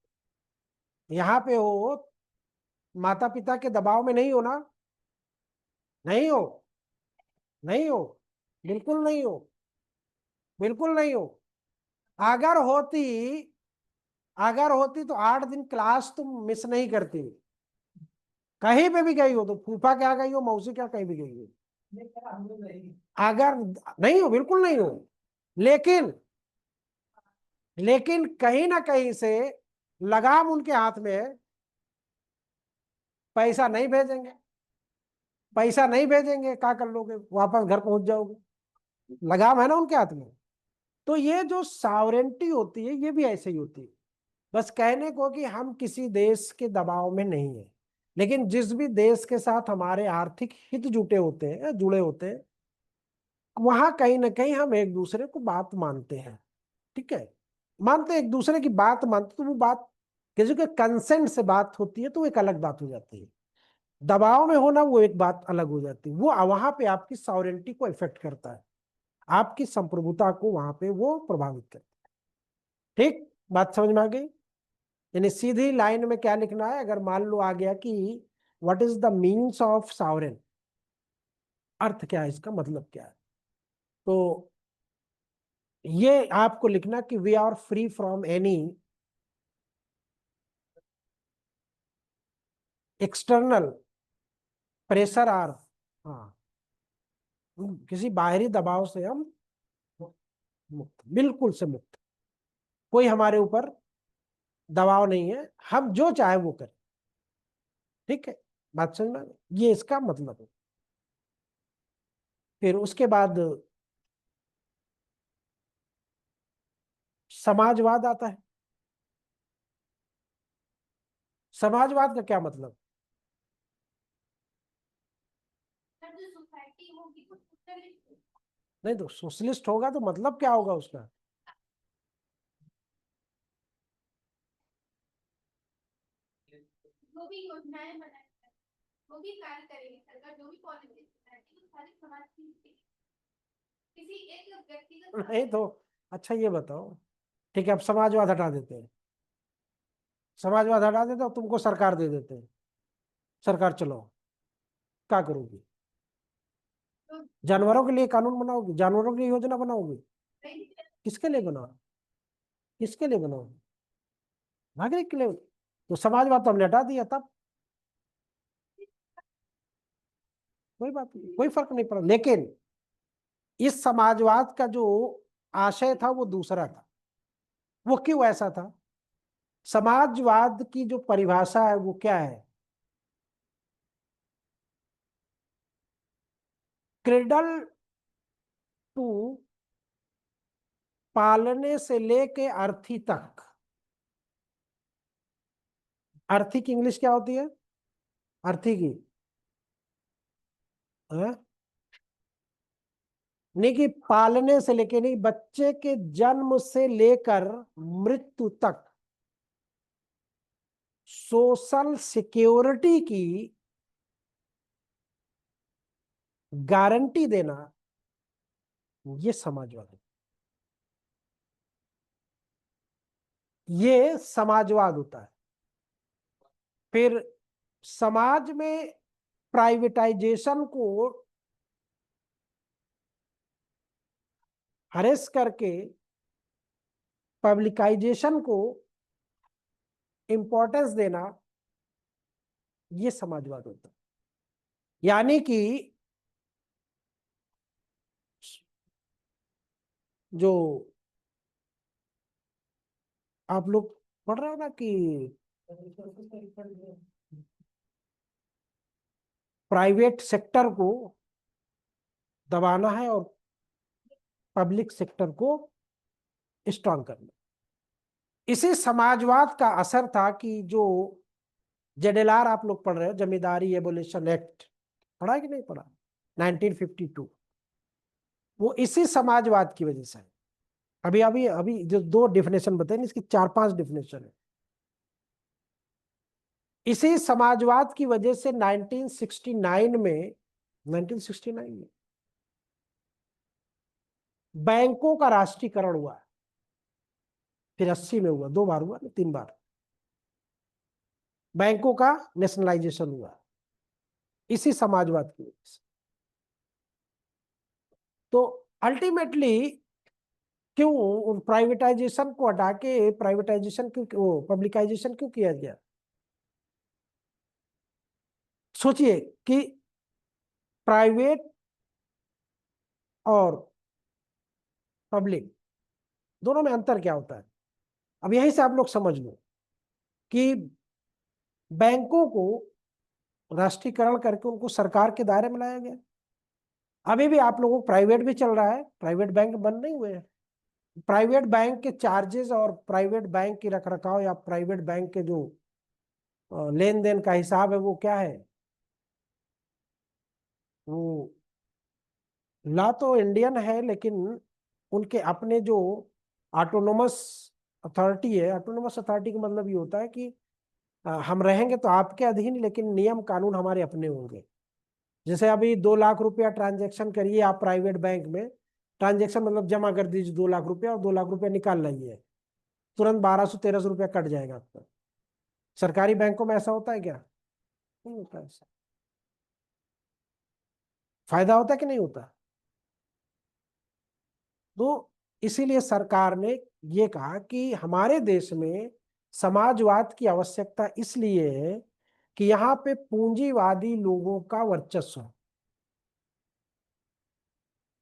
यहाँ पे हो, माता पिता के दबाव में नहीं हो ना? नहीं हो, नहीं हो, बिल्कुल नहीं हो, बिल्कुल नहीं हो। अगर होती, अगर होती तो 8 दिन क्लास तुम मिस नहीं करती। कहीं पे भी गई हो तो, फूफा क्या गई हो, मौसी क्या कहीं भी गई हो, अगर नहीं हो, बिल्कुल नहीं हो। लेकिन लेकिन कहीं ना कहीं से लगाम उनके हाथ में है। पैसा नहीं भेजेंगे, पैसा नहीं भेजेंगे, क्या कर लोगे, वापस घर पहुंच जाओगे, लगाम है ना उनके हाथ में। तो ये जो सॉवरेंटी होती है ये भी ऐसे ही होती है। बस कहने को कि हम किसी देश के दबाव में नहीं है, लेकिन जिस भी देश के साथ हमारे आर्थिक हित जुटे होते हैं, जुड़े होते हैं, वहां कहीं ना कहीं हम एक दूसरे को बात मानते हैं। ठीक है, मानते हैं, एक दूसरे की बात मानते, तो वो बात किसी के कंसेंट से बात होती है तो एक अलग बात हो जाती है। दबाव में होना वो एक बात अलग हो जाती है। वो वहां पे आपकी सॉवरेंटी को इफेक्ट करता है, आपकी संप्रभुता को वहां पे वो प्रभावित करता है। ठीक, बात समझ में आ गई? यानी सीधी लाइन में क्या लिखना है, अगर मान लो आ गया कि what is the means of sovereign, अर्थ क्या है इसका, मतलब क्या है, तो ये आपको लिखना कि we are free from any external pressure or, हाँ, किसी बाहरी दबाव से हम मुक्त, बिल्कुल से मुक्त। कोई हमारे ऊपर दबाव नहीं है, हम जो चाहे वो करें। ठीक है, बात समझ में आ गई? ये इसका मतलब है। फिर उसके बाद समाजवाद आता है। समाजवाद का क्या मतलब? नहीं तो सोशलिस्ट होगा तो मतलब क्या होगा उसका?
जो भी योजनाएं बनाई, जो भी कार्य करेगी सरकार, जो भी पॉलिसी बनाएगी, वो सारी समाज की, किसी एक व्यक्तिगत
नहीं तो अच्छा ये बताओ, ठीक है, अब समाजवाद हटा देते हैं, समाजवाद हटा देते हैं, तुमको सरकार दे देते हैं, सरकार चलाओ, क्या करोगी?
तो
जानवरों के लिए कानून बनाओगे, जानवरों के लिए योजना बनाओगे? किसके लिए बनाओ, किसके लिए बनाओगे? नागरिक के लिए। तो समाजवाद तो हमने हटा दिया, तब कोई बात नहीं, कोई फर्क नहीं पड़ा। लेकिन इस समाजवाद का जो आशय था वो दूसरा था। वो क्यों ऐसा था? समाजवाद की जो परिभाषा है वो क्या है? क्रेडल टू, पालने से लेके अर्थी तक। अर्थी की इंग्लिश क्या होती है? अर्थी की है? नहीं कि पालने से लेके नहीं, बच्चे के जन्म से लेकर मृत्यु तक सोशल सिक्योरिटी की गारंटी देना, ये समाजवाद है। ये समाजवाद होता है। फिर समाज में प्राइवेटाइजेशन को हरेस करके पब्लिकाइजेशन को इंपॉर्टेंस देना, ये समाजवाद होता है। यानी कि जो आप लोग पढ़ रहे हो ना कि प्राइवेट सेक्टर को दबाना है और पब्लिक सेक्टर को स्ट्रांग करना, इसी समाजवाद का असर था कि जो जेडेलआर आप लोग पढ़ रहे हो, जमींदारी एबोलिशन एक्ट, पढ़ा है कि नहीं पढ़ा? 1952, वो इसी समाजवाद की वजह से है। अभी अभी अभी जो दो डिफिनेशन बताए, इसकी 4-5 डिफिनेशन है। इसी समाजवाद की वजह से 1969 में बैंकों का राष्ट्रीयकरण हुआ, फिर 80 में हुआ, 2 बार हुआ ना, 3 बार बैंकों का नेशनलाइजेशन हुआ इसी समाजवाद की वजह से। तो अल्टीमेटली क्यों प्राइवेटाइजेशन को हटा के प्राइवेटाइजेशन क्यों, वो पब्लिकाइजेशन क्यों किया गया? सोचिए कि प्राइवेट और पब्लिक दोनों में अंतर क्या होता है। अब यहीं से आप लोग समझ लो कि बैंकों को राष्ट्रीयकरण करके उनको सरकार के दायरे में लाया गया। अभी भी आप लोगों को प्राइवेट भी चल रहा है, प्राइवेट बैंक बंद नहीं हुए हैं। प्राइवेट बैंक के चार्जेस और प्राइवेट बैंक की रखरखाव या प्राइवेट बैंक के जो लेन देन का हिसाब है वो क्या है, वो ला तो इंडियन है लेकिन उनके अपने जो ऑटोनोमस अथॉरिटी है, ऑटोनोमस अथॉरिटी का मतलब ये होता है कि हम रहेंगे तो आपके अधीन लेकिन नियम कानून हमारे अपने होंगे। जैसे अभी 2 लाख रुपया ट्रांजेक्शन करिए आप प्राइवेट बैंक में, ट्रांजेक्शन मतलब जमा कर दीजिए 2 लाख रुपया और 2 लाख रुपया निकाल लाइए, तुरंत 1200-1300 रुपया कट जाएगा आपका। सरकारी बैंकों में ऐसा होता है क्या? नहीं होता ऐसा। फायदा होता है कि नहीं होता? तो इसीलिए सरकार ने ये कहा कि हमारे देश में समाजवाद की आवश्यकता इसलिए है कि यहाँ पे पूंजीवादी लोगों का वर्चस्व है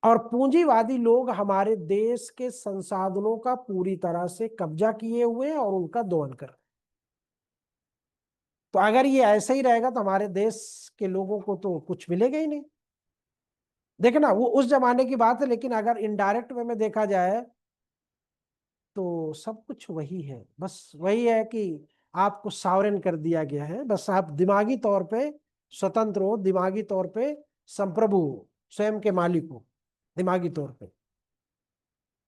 और पूंजीवादी लोग हमारे देश के संसाधनों का पूरी तरह से कब्जा किए हुए हैं और उनका दोहन कर रहे हैं। तो अगर ये ऐसे ही रहेगा तो हमारे देश के लोगों को तो कुछ मिलेगा ही नहीं। देखना वो उस जमाने की बात है, लेकिन अगर इनडायरेक्ट वे में देखा जाए तो सब कुछ वही है। बस वही है कि आपको सॉवरेन कर दिया गया है, बस आप दिमागी तौर पे स्वतंत्र हो, दिमागी तौर पे संप्रभु हो, स्वयं के मालिक हो दिमागी तौर पे।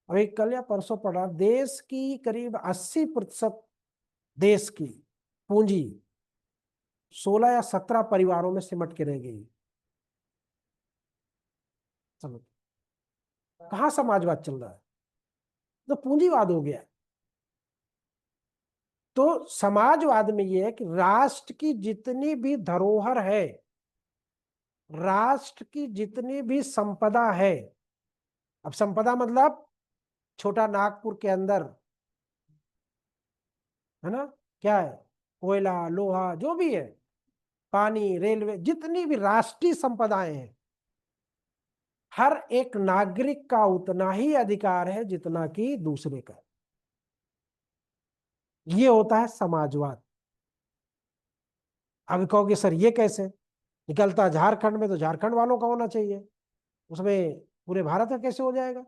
अभी कल या परसों पढ़ा, देश की करीब 80% देश की पूंजी 16 या 17 परिवारों में सिमट के रह गई। समझ कहाँ समाजवाद चल रहा है? तो पूंजीवाद हो गया। तो समाजवाद में यह है कि राष्ट्र की जितनी भी धरोहर है, राष्ट्र की जितनी भी संपदा है, अब संपदा मतलब छोटा नागपुर के अंदर है ना, क्या है, कोयला लोहा जो भी है, पानी रेलवे, जितनी भी राष्ट्रीय संपदाएं हैं, हर एक नागरिक का उतना ही अधिकार है जितना कि दूसरे का। ये होता है समाजवाद। अब कहोगे सर ये कैसे निकलता, झारखंड में तो झारखंड वालों का होना चाहिए, उसमें पूरे भारत का कैसे हो जाएगा?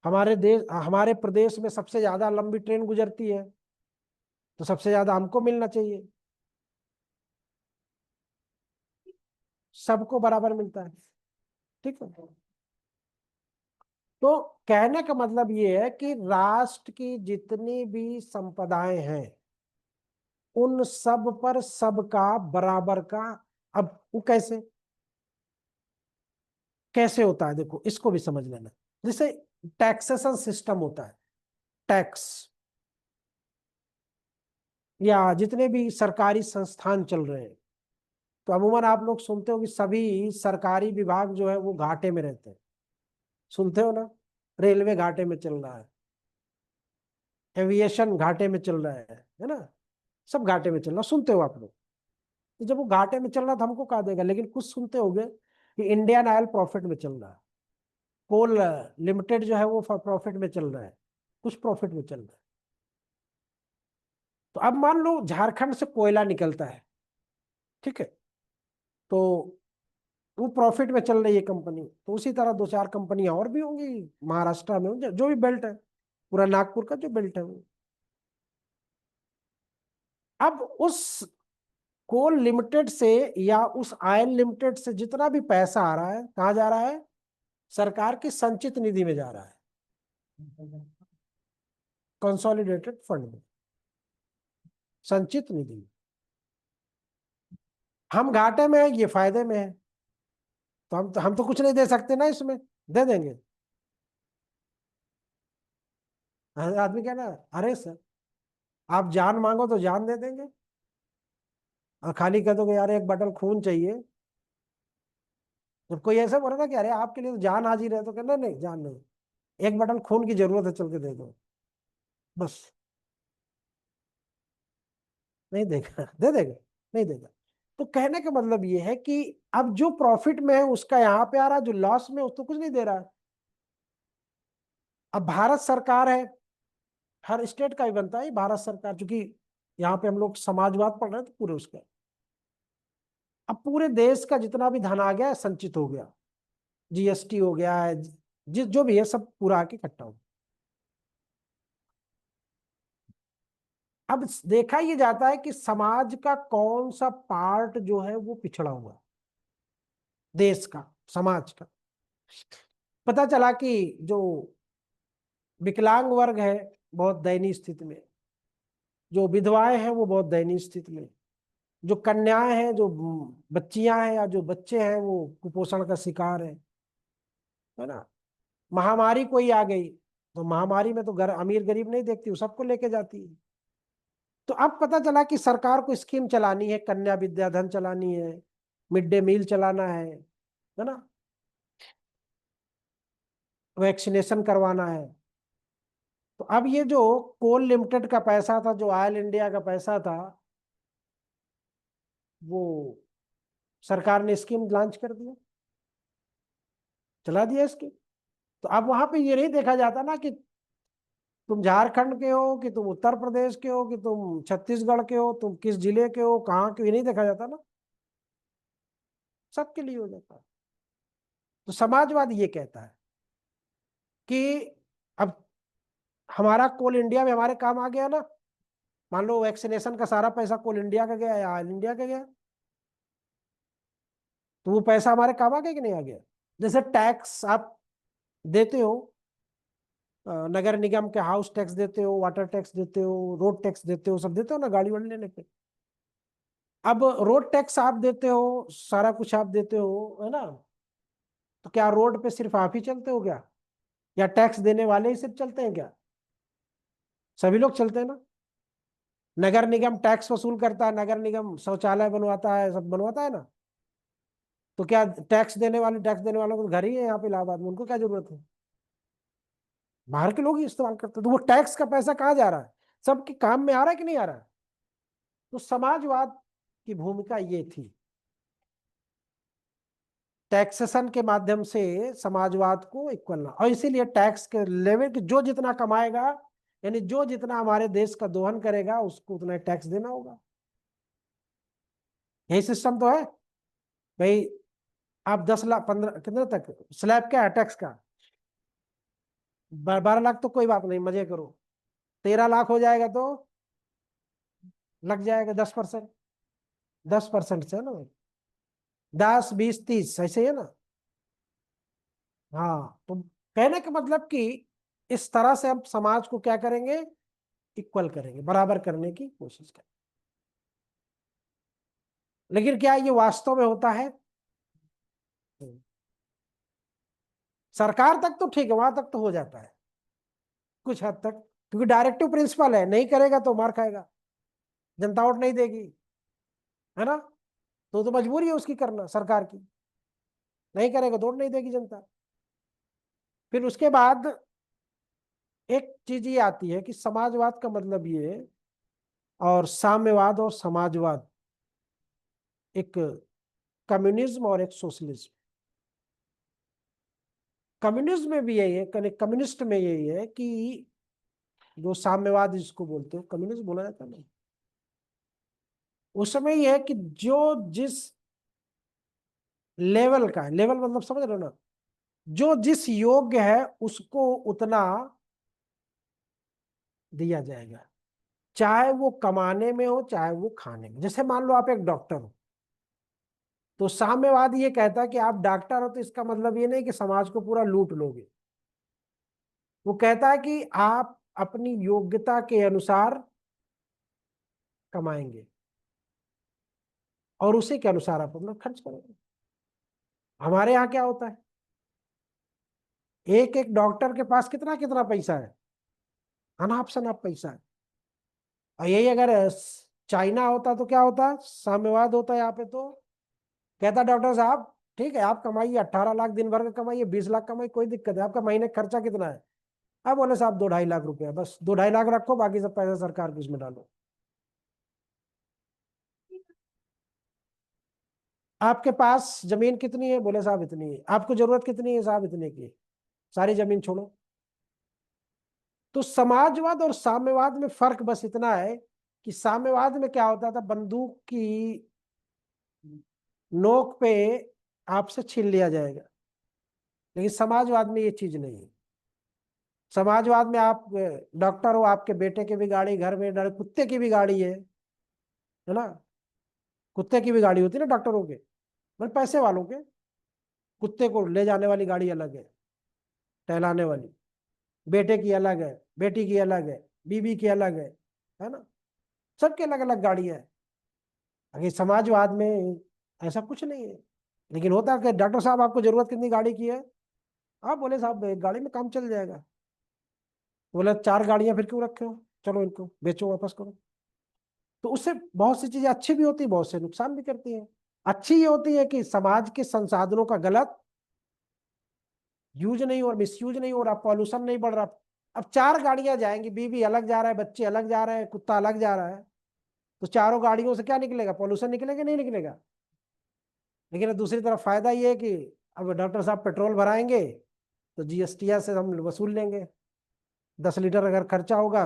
हमारे प्रदेश में सबसे ज्यादा लंबी ट्रेन गुजरती है तो सबसे ज्यादा हमको मिलना चाहिए। सबको बराबर मिलता है, ठीक है। तो कहने का मतलब ये है कि राष्ट्र की जितनी भी संपदाएं हैं उन सब पर सबका बराबर का। अब वो कैसे कैसे होता है, देखो इसको भी समझ लेना। जैसे टैक्सेशन सिस्टम होता है, टैक्स या जितने भी सरकारी संस्थान चल रहे हैं, तो अमूमन आप लोग सुनते हो कि सभी सरकारी विभाग जो है वो घाटे में रहते हैं, सुनते हो ना? रेलवे घाटे में चल रहा है, एविएशन घाटे में चल रहा है ना, सब घाटे में चल रहा, सुनते हो आप लोग। तो जब वो घाटे में चल रहा था हमको कहा देगा, लेकिन कुछ सुनते होंगे कि इंडियन ऑयल प्रॉफिट में चल रहा है, कोल लिमिटेड जो है वो प्रॉफिट में चल रहा है, कुछ प्रॉफिट में चल रहा है। तो अब मान लो झारखंड से कोयला निकलता है, ठीक है, तो वो प्रॉफिट में चल रही है कंपनी, तो उसी तरह 2-4 कंपनियां और भी होंगी महाराष्ट्र में, जो भी बेल्ट है, पूरा नागपुर का जो बेल्ट है वो। अब उस कोल लिमिटेड से या उस ऑयल लिमिटेड से जितना भी पैसा आ रहा है कहाँ जा रहा है? सरकार की संचित निधि में जा रहा है, कंसोलिडेटेड फंड में, संचित निधि में। हम घाटे में है, ये फायदे में है, तो हम तो कुछ नहीं दे सकते ना इसमें, दे देंगे। आदमी कहना अरे सर आप जान मांगो तो जान दे देंगे, और खाली कह दोगे यार एक बटल खून चाहिए, जब कोई ऐसा बोले ना कि अरे आपके लिए तो जान हाजिर है, तो कहना नहीं जान नहीं, एक बटल खून की जरूरत है, चल के दे दो, बस। नहीं देगा, दे देगा, नहीं देगा। तो कहने का मतलब ये है कि अब जो प्रॉफिट में है उसका यहाँ पे आ रहा है, जो लॉस में है उसको कुछ नहीं दे रहा है। अब भारत सरकार है, हर स्टेट का ही बनता है भारत सरकार, क्योंकि यहाँ पे हम लोग समाजवाद पढ़ रहे हैं तो पूरे उसका, अब पूरे देश का जितना भी धन आ गया है संचित हो गया, जीएसटी हो गया है, जिस जो भी है सब पूरा आके इकट्ठा हो गया। अब देखा ये जाता है कि समाज का कौन सा पार्ट जो है वो पिछड़ा हुआ है, देश का, समाज का। पता चला कि जो विकलांग वर्ग है बहुत दयनीय स्थिति में, जो विधवाएं हैं वो बहुत दयनीय स्थिति में, जो कन्याएं हैं, जो बच्चियां हैं या जो बच्चे हैं वो कुपोषण का शिकार है ना। महामारी कोई आ गई तो महामारी में तो घर अमीर गरीब नहीं देखती, वो सबको लेके जाती है। तो अब पता चला कि सरकार को स्कीम चलानी है, कन्या विद्याधन चलानी है, मिड डे मील चलाना है ना, वैक्सीनेशन करवाना है। तो अब ये जो कोल लिमिटेड का पैसा था, जो ऑयल इंडिया का पैसा था, वो सरकार ने स्कीम लॉन्च कर दिया, चला दिया स्कीम। तो अब वहां पे ये नहीं देखा जाता ना कि तुम झारखंड के हो, कि तुम उत्तर प्रदेश के हो, कि तुम छत्तीसगढ़ के हो, तुम किस जिले के हो, कहाँ के, ये नहीं देखा जाता ना, सबके लिए हो जाता है। तो समाजवाद ये कहता है कि अब हमारा कोल इंडिया में हमारे काम आ गया ना, मान लो वैक्सीनेशन का सारा पैसा कोल इंडिया का गया या ऑयल इंडिया का गया, तो वो पैसा हमारे काम आ गया कि नहीं आ गया? जैसे टैक्स आप देते हो, नगर निगम के हाउस टैक्स देते हो, वाटर टैक्स देते हो, रोड टैक्स देते हो, सब देते हो ना गाड़ी वाड़ी लेने पे। अब रोड टैक्स आप देते हो, सारा कुछ आप देते हो, है ना, तो क्या रोड पे सिर्फ आप ही चलते हो क्या, या टैक्स देने वाले ही सिर्फ चलते हैं क्या? सभी लोग चलते हैं ना। नगर निगम टैक्स वसूल करता है, नगर निगम शौचालय बनवाता है, सब बनवाता है ना। तो क्या टैक्स देने वालों को तो घर ही है यहाँ पे इलाहाबाद में, उनको क्या जरूरत है? बाहर के लोग ही इस्तेमाल करते हैं। तो वो टैक्स का पैसा कहाँ जा रहा है? सबके काम में आ रहा है कि नहीं आ रहा है? तो समाजवाद की भूमिका ये थी, टैक्सेशन के माध्यम से समाजवाद को इक्वल ना, और इसीलिए टैक्स के लेवल के जो जितना कमाएगा, यानी जो जितना हमारे देश का दोहन करेगा उसको उतना टैक्स देना होगा। यही सिस्टम तो है भाई। आप 10 लाख 15 कितने तक स्लैब क्या है टैक्स का? 12 लाख तो कोई बात नहीं, मजे करो। 13 लाख हो जाएगा तो लग जाएगा 10%, 10% से है ना भाई, 10 20 30 ऐसे ही है ना। हाँ, तो कहने का मतलब कि इस तरह से हम समाज को क्या करेंगे, इक्वल करेंगे, बराबर करने की कोशिश करेंगे। लेकिन क्या ये वास्तव में होता है? सरकार तक तो ठीक है, वहां तक तो हो जाता है कुछ हद तक, क्योंकि डायरेक्टिव प्रिंसिपल है, नहीं करेगा तो मार खाएगा, जनता वोट नहीं देगी, है ना। तो मजबूरी है उसकी करना, सरकार की, नहीं करेगा तो वोट नहीं देगी जनता। फिर उसके बाद एक चीज ये आती है कि समाजवाद का मतलब ये, और साम्यवाद और समाजवाद, एक कम्युनिज्म और एक सोशलिज्म। कम्युनिज्म में भी यही है, कम्युनिस्ट में यही है कि जो साम्यवाद जिसको बोलते हो, कम्युनिस्ट बोला जाता है ना, उस समय यह है कि जो जिस लेवल का है, लेवल मतलब समझ रहे हो ना, जो जिस योग्य है उसको उतना दिया जाएगा, चाहे वो कमाने में हो चाहे वो खाने में। जैसे मान लो आप एक डॉक्टर हो, तो साम्यवाद ये कहता है कि आप डॉक्टर हो तो इसका मतलब ये नहीं कि समाज को पूरा लूट लोगे। वो कहता है कि आप अपनी योग्यता के अनुसार कमाएंगे और उसी के अनुसार आप अपना खर्च करेंगे। हमारे यहाँ क्या होता है, एक एक डॉक्टर के पास कितना कितना पैसा है, अनाप शनाप पैसा है। और यही अगर चाइना होता तो क्या होता, साम्यवाद होता यहाँ पे, तो कहता डॉक्टर साहब ठीक है आप कमाइए 18 लाख दिन भर का कमाइए, 20 लाख कमाइए, कोई दिक्कत है, आपका महीने का खर्चा कितना है। अब बोले साहब 2-2.5 लाख रुपया, बस 2-2.5 लाख रखो, बाकी सब पैसा सरकार की उसमें डालो। आपके पास जमीन कितनी है, बोले साहब इतनी है। आपको जरूरत कितनी है, साहब इतने की है। सारी जमीन छोड़ो। तो समाजवाद और साम्यवाद में फर्क बस इतना है कि साम्यवाद में क्या होता था, बंदूक की नोक पे आपसे छीन लिया जाएगा, लेकिन समाजवाद में ये चीज नहीं है। समाजवाद में आप डॉक्टर हो, आपके बेटे की भी गाड़ी घर में, कुत्ते की भी गाड़ी है ना। कुत्ते की भी गाड़ी होती है ना डॉक्टरों के, मतलब पैसे वालों के। कुत्ते को ले जाने वाली गाड़ी अलग है, टहलाने वाली। बेटे की अलग है, बेटी की अलग है, बीबी की अलग है ना। सबके अलग अलग गाड़ियां है। आगे समाजवाद में ऐसा कुछ नहीं है। लेकिन होता है कि डॉक्टर साहब आपको जरूरत कितनी गाड़ी की है, आप बोले साहब एक गाड़ी में काम चल जाएगा। बोले 4 गाड़ियां फिर क्यों रखे हो, चलो इनको बेचो वापस करो। तो उससे बहुत सी चीजें अच्छी भी होती है, बहुत से नुकसान भी करती हैं। अच्छी ये होती है कि समाज के संसाधनों का गलत यूज नहीं और मिसयूज नहीं हो रहा, पॉल्यूशन नहीं बढ़ रहा। अब 4 गाड़ियां जाएंगी, बीवी अलग जा रहा है, बच्चे अलग जा रहे हैं, कुत्ता अलग जा रहा है, तो चारों गाड़ियों से क्या निकलेगा, पॉल्यूशन निकलेगा नहीं निकलेगा। लेकिन अब दूसरी तरफ फायदा ये है कि अब डॉक्टर साहब पेट्रोल भराएंगे तो जीएसटी से हम वसूल लेंगे। 10 लीटर अगर खर्चा होगा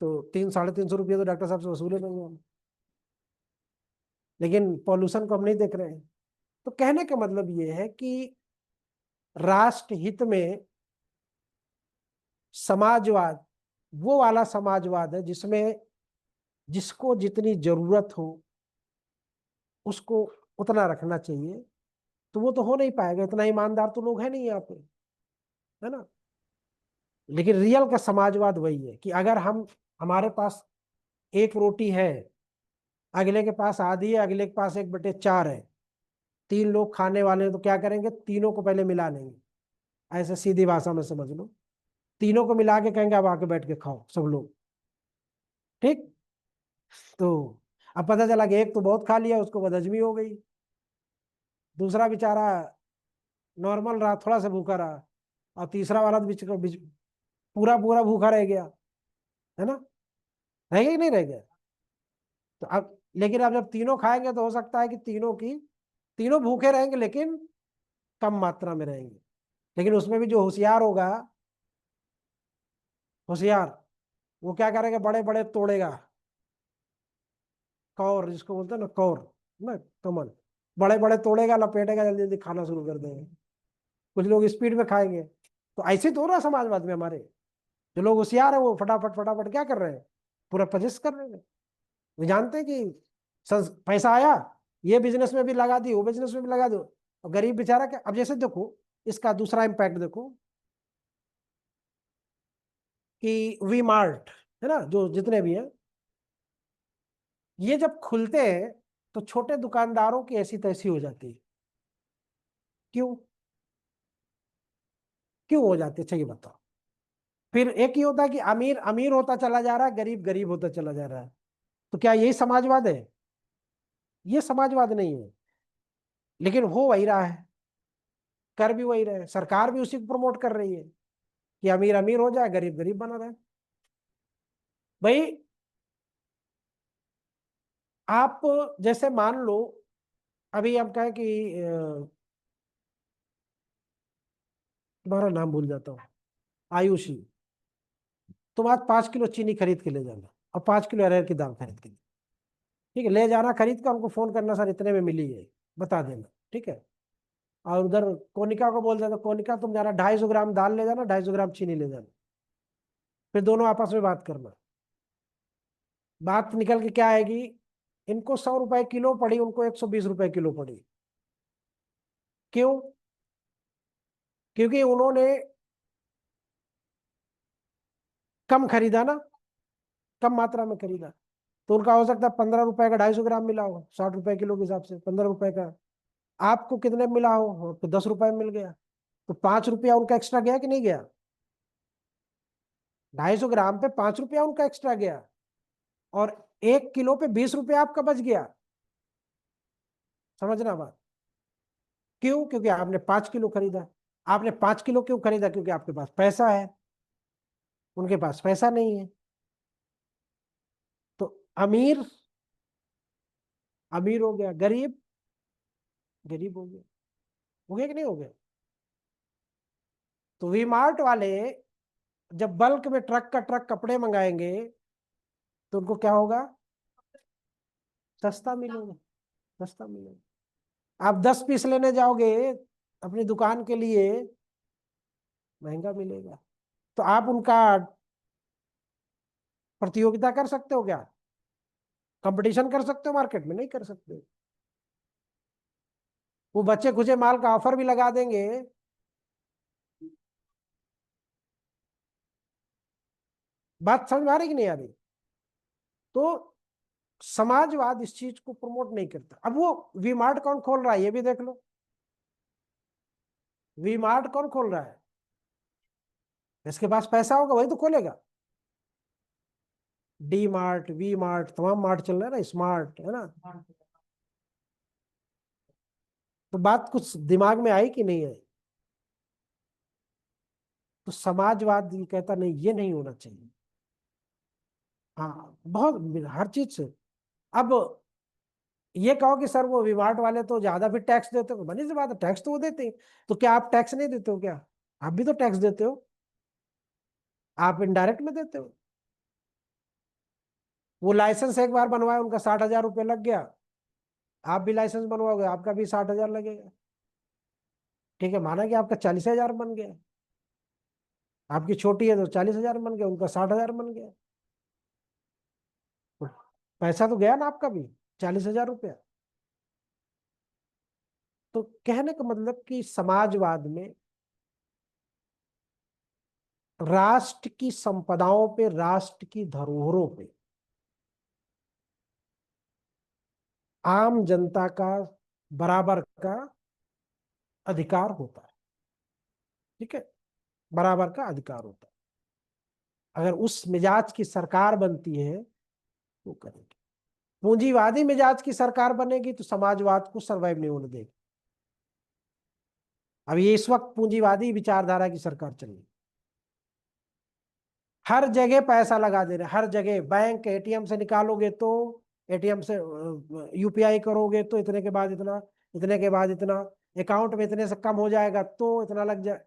तो 300-350 रुपये तो डॉक्टर साहब से वसूल लेंगे हम। लेकिन पॉल्यूशन को हम नहीं देख रहे हैं। तो कहने का मतलब ये है कि राष्ट्र हित में समाजवाद वो वाला समाजवाद है जिसमें जिसको जितनी जरूरत हो उसको उतना रखना चाहिए। तो वो तो हो नहीं पाएगा, इतना ईमानदार तो लोग हैं नहीं यहाँ पे, है ना। लेकिन रियल का समाजवाद वही है कि अगर हम हमारे पास एक रोटी है, अगले के पास आधी है, अगले के पास 1/4 है, 3 लोग खाने वाले हैं, तो क्या करेंगे, तीनों को पहले मिला लेंगे। ऐसे सीधी भाषा में समझ लो, तीनों को मिला के कहेंगे अब आके बैठ के खाओ सब लोग, ठीक। तो अब पता चला कि एक तो बहुत खा लिया, उसको बदहजमी हो गई। दूसरा बेचारा नॉर्मल रहा, थोड़ा सा भूखा रहा। और तीसरा वाला तो पूरा पूरा भूखा रह गया, है ना। रह गया कि नहीं रह गया। तो अब लेकिन अब जब तीनों खाएंगे तो हो सकता है कि तीनों भूखे रहेंगे लेकिन कम मात्रा में रहेंगे। लेकिन उसमें भी जो होशियार होगा, होशियार, वो क्या करेगा, बड़े बड़े तोड़ेगा। कौर जिसको बोलते हैं ना, कौर ना, कमल, बड़े बड़े तोड़ेगा, लपेटेगा, जल्दी जल्दी खाना शुरू कर देंगे। कुछ लोग स्पीड में खाएंगे। तो ऐसे तो हो रहा है समाजवाद में हमारे। जो लोग होशियार है वो फटाफट फटाफट क्या कर रहे हैं, पूरा पजिश कर रहे हैं। वो जानते हैं कि पैसा आया, ये बिजनेस में भी लगा दी, वो बिजनेस में भी लगा दो। और गरीब बेचारा क्या, अब जैसे देखो इसका दूसरा इम्पैक्ट देखो कि वी मार्ट, है ना, जो जितने भी हैं, ये जब खुलते हैं तो छोटे दुकानदारों की ऐसी तैसी हो जाती है। क्यों, क्यों हो जाती है, अच्छा ये बताओ। फिर एक ही होता है कि अमीर अमीर होता चला जा रहा है, गरीब गरीब होता चला जा रहा है। तो क्या यही समाजवाद है, ये समाजवाद नहीं है। लेकिन हो वही रहा है, कर भी वही रहे, सरकार भी उसी को प्रमोट कर रही है कि अमीर अमीर हो जाए, गरीब गरीब बना रहे। भाई आप जैसे मान लो, अभी हम कहें कि तुम्हारा नाम भूल जाता हूँ, आयुषी, तुम आज 5 किलो चीनी खरीद के ले जाना और 5 किलो अरहर की दाल खरीद के, ठीक है, ले जाना खरीद कर, हमको फोन करना सर इतने में मिली है, बता देना, ठीक है। और उधर कोनिका को बोल देना, कोनिका तुम जाना 250 ग्राम दाल ले जाना, 250 ग्राम चीनी ले जाना। फिर दोनों आपस में बात करना बात निकल के क्या आएगी, इनको 100 रुपए किलो पड़ी, उनको 120 रुपए किलो पड़ी। क्यों? क्योंकि उन्होंने कम खरीदा ना, कम मात्रा में खरीदा। तो उनका हो सकता है 15 रुपए का 250 ग्राम मिला हो, 60 रुपए किलो के हिसाब से 15 रुपए का। आपको कितने मिला हो, तो 10 रुपए में मिल गया। तो 5 रुपया उनका एक्स्ट्रा गया कि नहीं गया? 250 ग्राम पे 5 रुपया उनका एक्स्ट्रा गया, और 1 किलो पे 20 रुपया आपका बच गया। समझना बात। क्यों? क्योंकि आपने 5 किलो खरीदा। आपने 5 किलो क्यों खरीदा? क्योंकि आपके पास पैसा है, उनके पास पैसा नहीं है। तो अमीर अमीर हो गया, गरीब गरीब हो गया। हो गया कि नहीं हो गया? तो वी मार्ट वाले जब बल्क में ट्रक का ट्रक कपड़े मंगाएंगे, तो उनको क्या होगा? सस्ता मिलेगा, सस्ता मिलेगा। आप 10 पीस लेने जाओगे अपनी दुकान के लिए, महंगा मिलेगा। तो आप उनका प्रतियोगिता कर सकते हो क्या? कंपटीशन कर सकते हो मार्केट में? नहीं कर सकते। वो बच्चे खुचे माल का ऑफर भी लगा देंगे। बात समझ में आ रही कि नहीं आ रही? तो समाजवाद इस चीज को प्रमोट नहीं करता। अब वो वी मार्ट कौन खोल रहा है, ये भी देख लो। वी मार्ट कौन खोल रहा है? इसके पास पैसा होगा वही तो खोलेगा। डी मार्ट, वी मार्ट, तमाम मार्ट चल रहा है ना, स्मार्ट है ना। तो बात कुछ दिमाग में आई कि नहीं आई? तो समाजवाद ये कहता नहीं, ये नहीं होना चाहिए। हाँ, बहुत हर चीज से। अब ये कहो कि सर वो विमार्ट वाले तो ज्यादा फिर टैक्स देते हो, बनी सी बात है, टैक्स तो वो देते हैं। तो क्या आप टैक्स नहीं देते हो क्या? आप भी तो टैक्स देते हो। आप इनडायरेक्ट में देते हो। वो लाइसेंस एक बार बनवाया, उनका 60,000 रुपये लग गया। आप भी लाइसेंस बनवाओगे, आपका भी 60,000 लगेगा। ठीक है, माना कि आपका 40,000 बन गया। आपकी छोटी है तो 40,000 बन गया, उनका 60,000 बन गया। तो पैसा तो गया ना आपका भी, 40,000 रुपया। तो कहने का मतलब कि समाजवाद में राष्ट्र की संपदाओं पे, राष्ट्र की धरोहरों पे आम जनता का बराबर का अधिकार होता है। ठीक है, बराबर का अधिकार होता है। अगर उस मिजाज की सरकार बनती है तो करेगी। पूंजीवादी मिजाज की सरकार बनेगी तो समाजवाद को सर्वाइव नहीं होने देगी। अब ये इस वक्त पूंजीवादी विचारधारा की सरकार चल रही, हर जगह पैसा लगा दे रहे, हर जगह। बैंक एटीएम से निकालोगे तो, एटीएम से यूपीआई करोगे तो इतने के बाद इतना, इतने के बाद इतना, अकाउंट में इतने से कम हो जाएगा तो इतना लग जाए।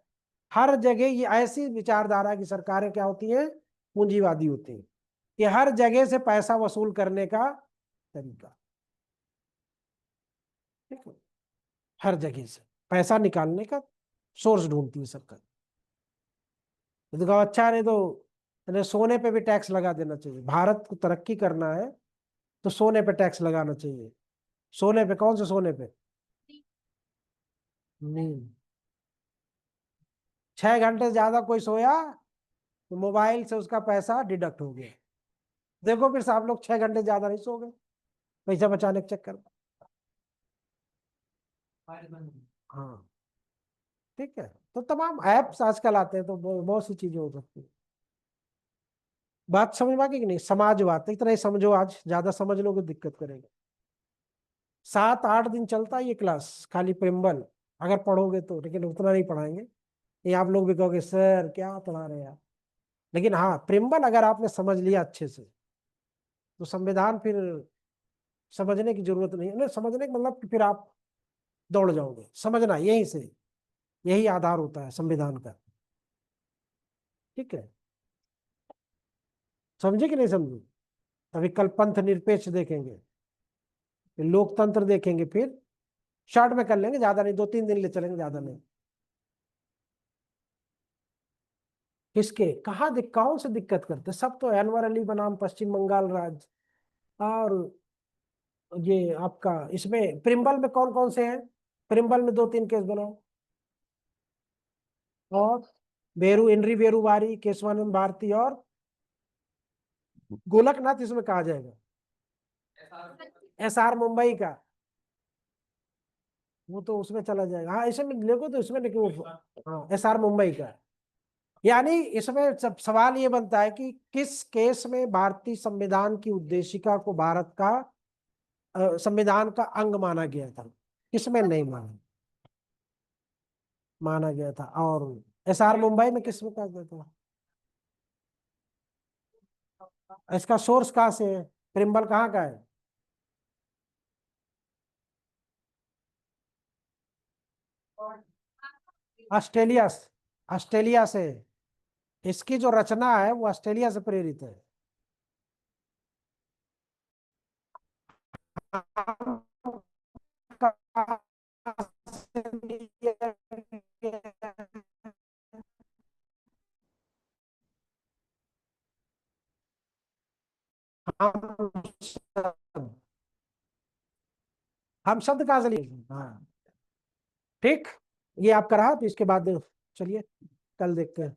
हर जगह ये ऐसी विचारधारा की सरकारें क्या होती हैं? पूंजीवादी होती हैं। कि हर जगह से पैसा वसूल करने का तरीका। ठीक है, हर जगह से पैसा निकालने का सोर्स ढूंढती है सरकार। तो कहा अच्छा, नहीं तो इन्हें सोने पे भी टैक्स लगा देना चाहिए। भारत को तरक्की करना है तो सोने पे टैक्स लगाना चाहिए। सोने पे? कौन से सोने पे? नहीं। 6 घंटे से ज्यादा कोई सोया तो मोबाइल से उसका पैसा डिडक्ट हो गया। देखो फिर साहब, लोग 6 घंटे ज्यादा नहीं सो गए पैसा बचाने के चक्कर में। हाँ, ठीक है। तो तमाम ऐप्स आजकल आते हैं, तो बहुत सी चीजें हो सकती है। बात समझ में आ गई कि नहीं? समाजवाद इतना ही समझो, आज ज्यादा समझ लोगे दिक्कत करेगा। 7-8 दिन चलता है ये क्लास, खाली प्रिम्बल। अगर पढ़ोगे तो, लेकिन उतना नहीं पढ़ाएंगे। ये आप लोग भी कहोगे सर क्या पढ़ा रहे हैं आप। लेकिन हाँ, प्रिम्बल अगर आपने समझ लिया अच्छे से, तो संविधान फिर समझने की जरूरत नहीं है। नहीं, समझने का मतलब कि फिर आप दौड़ जाओगे। समझना यहीं से, यही आधार होता है संविधान का। ठीक है, समझे कि नहीं समझे? अभी कल पंथ निरपेक्ष देखेंगे, फिर लोकतंत्र देखेंगे, फिर शॉर्ट में कर लेंगे, ज्यादा नहीं, 2-3 दिन ले चलेंगे, ज्यादा नहीं। किसके कहाँ कौन से दिक्कत करते? सब तो अनवर अली बनाम पश्चिम बंगाल राज्य, और ये आपका इसमें प्रिम्बल में कौन कौन से हैं? प्रिम्बल में 2-3 केस बनाओ। और बेरू, इनरी बेरूवारी, केशवानंद भारती और गोलकनाथ इसमें कहा जाएगा। SR मुंबई का, वो तो उसमें चला जाएगा। हाँ इसमें देखो तो इसमें देखो, हाँ SR मुंबई का। यानी इसमें सब सवाल ये बनता है कि किस केस में भारतीय संविधान की उद्देशिका को भारत का संविधान का अंग माना गया था, किसमें नहीं माना गया था। और SR मुंबई में किसमें कहा गया था? इसका सोर्स कहाँ से है? प्रिम्बल कहाँ का है? ऑस्ट्रेलिया ऑस्ट्रेलिया से। इसकी जो रचना है वो ऑस्ट्रेलिया से प्रेरित है। हम शब्द कहाँ से लिए? हाँ ठीक, ये आपका रहा। तो इसके बाद चलिए कल देखते हैं।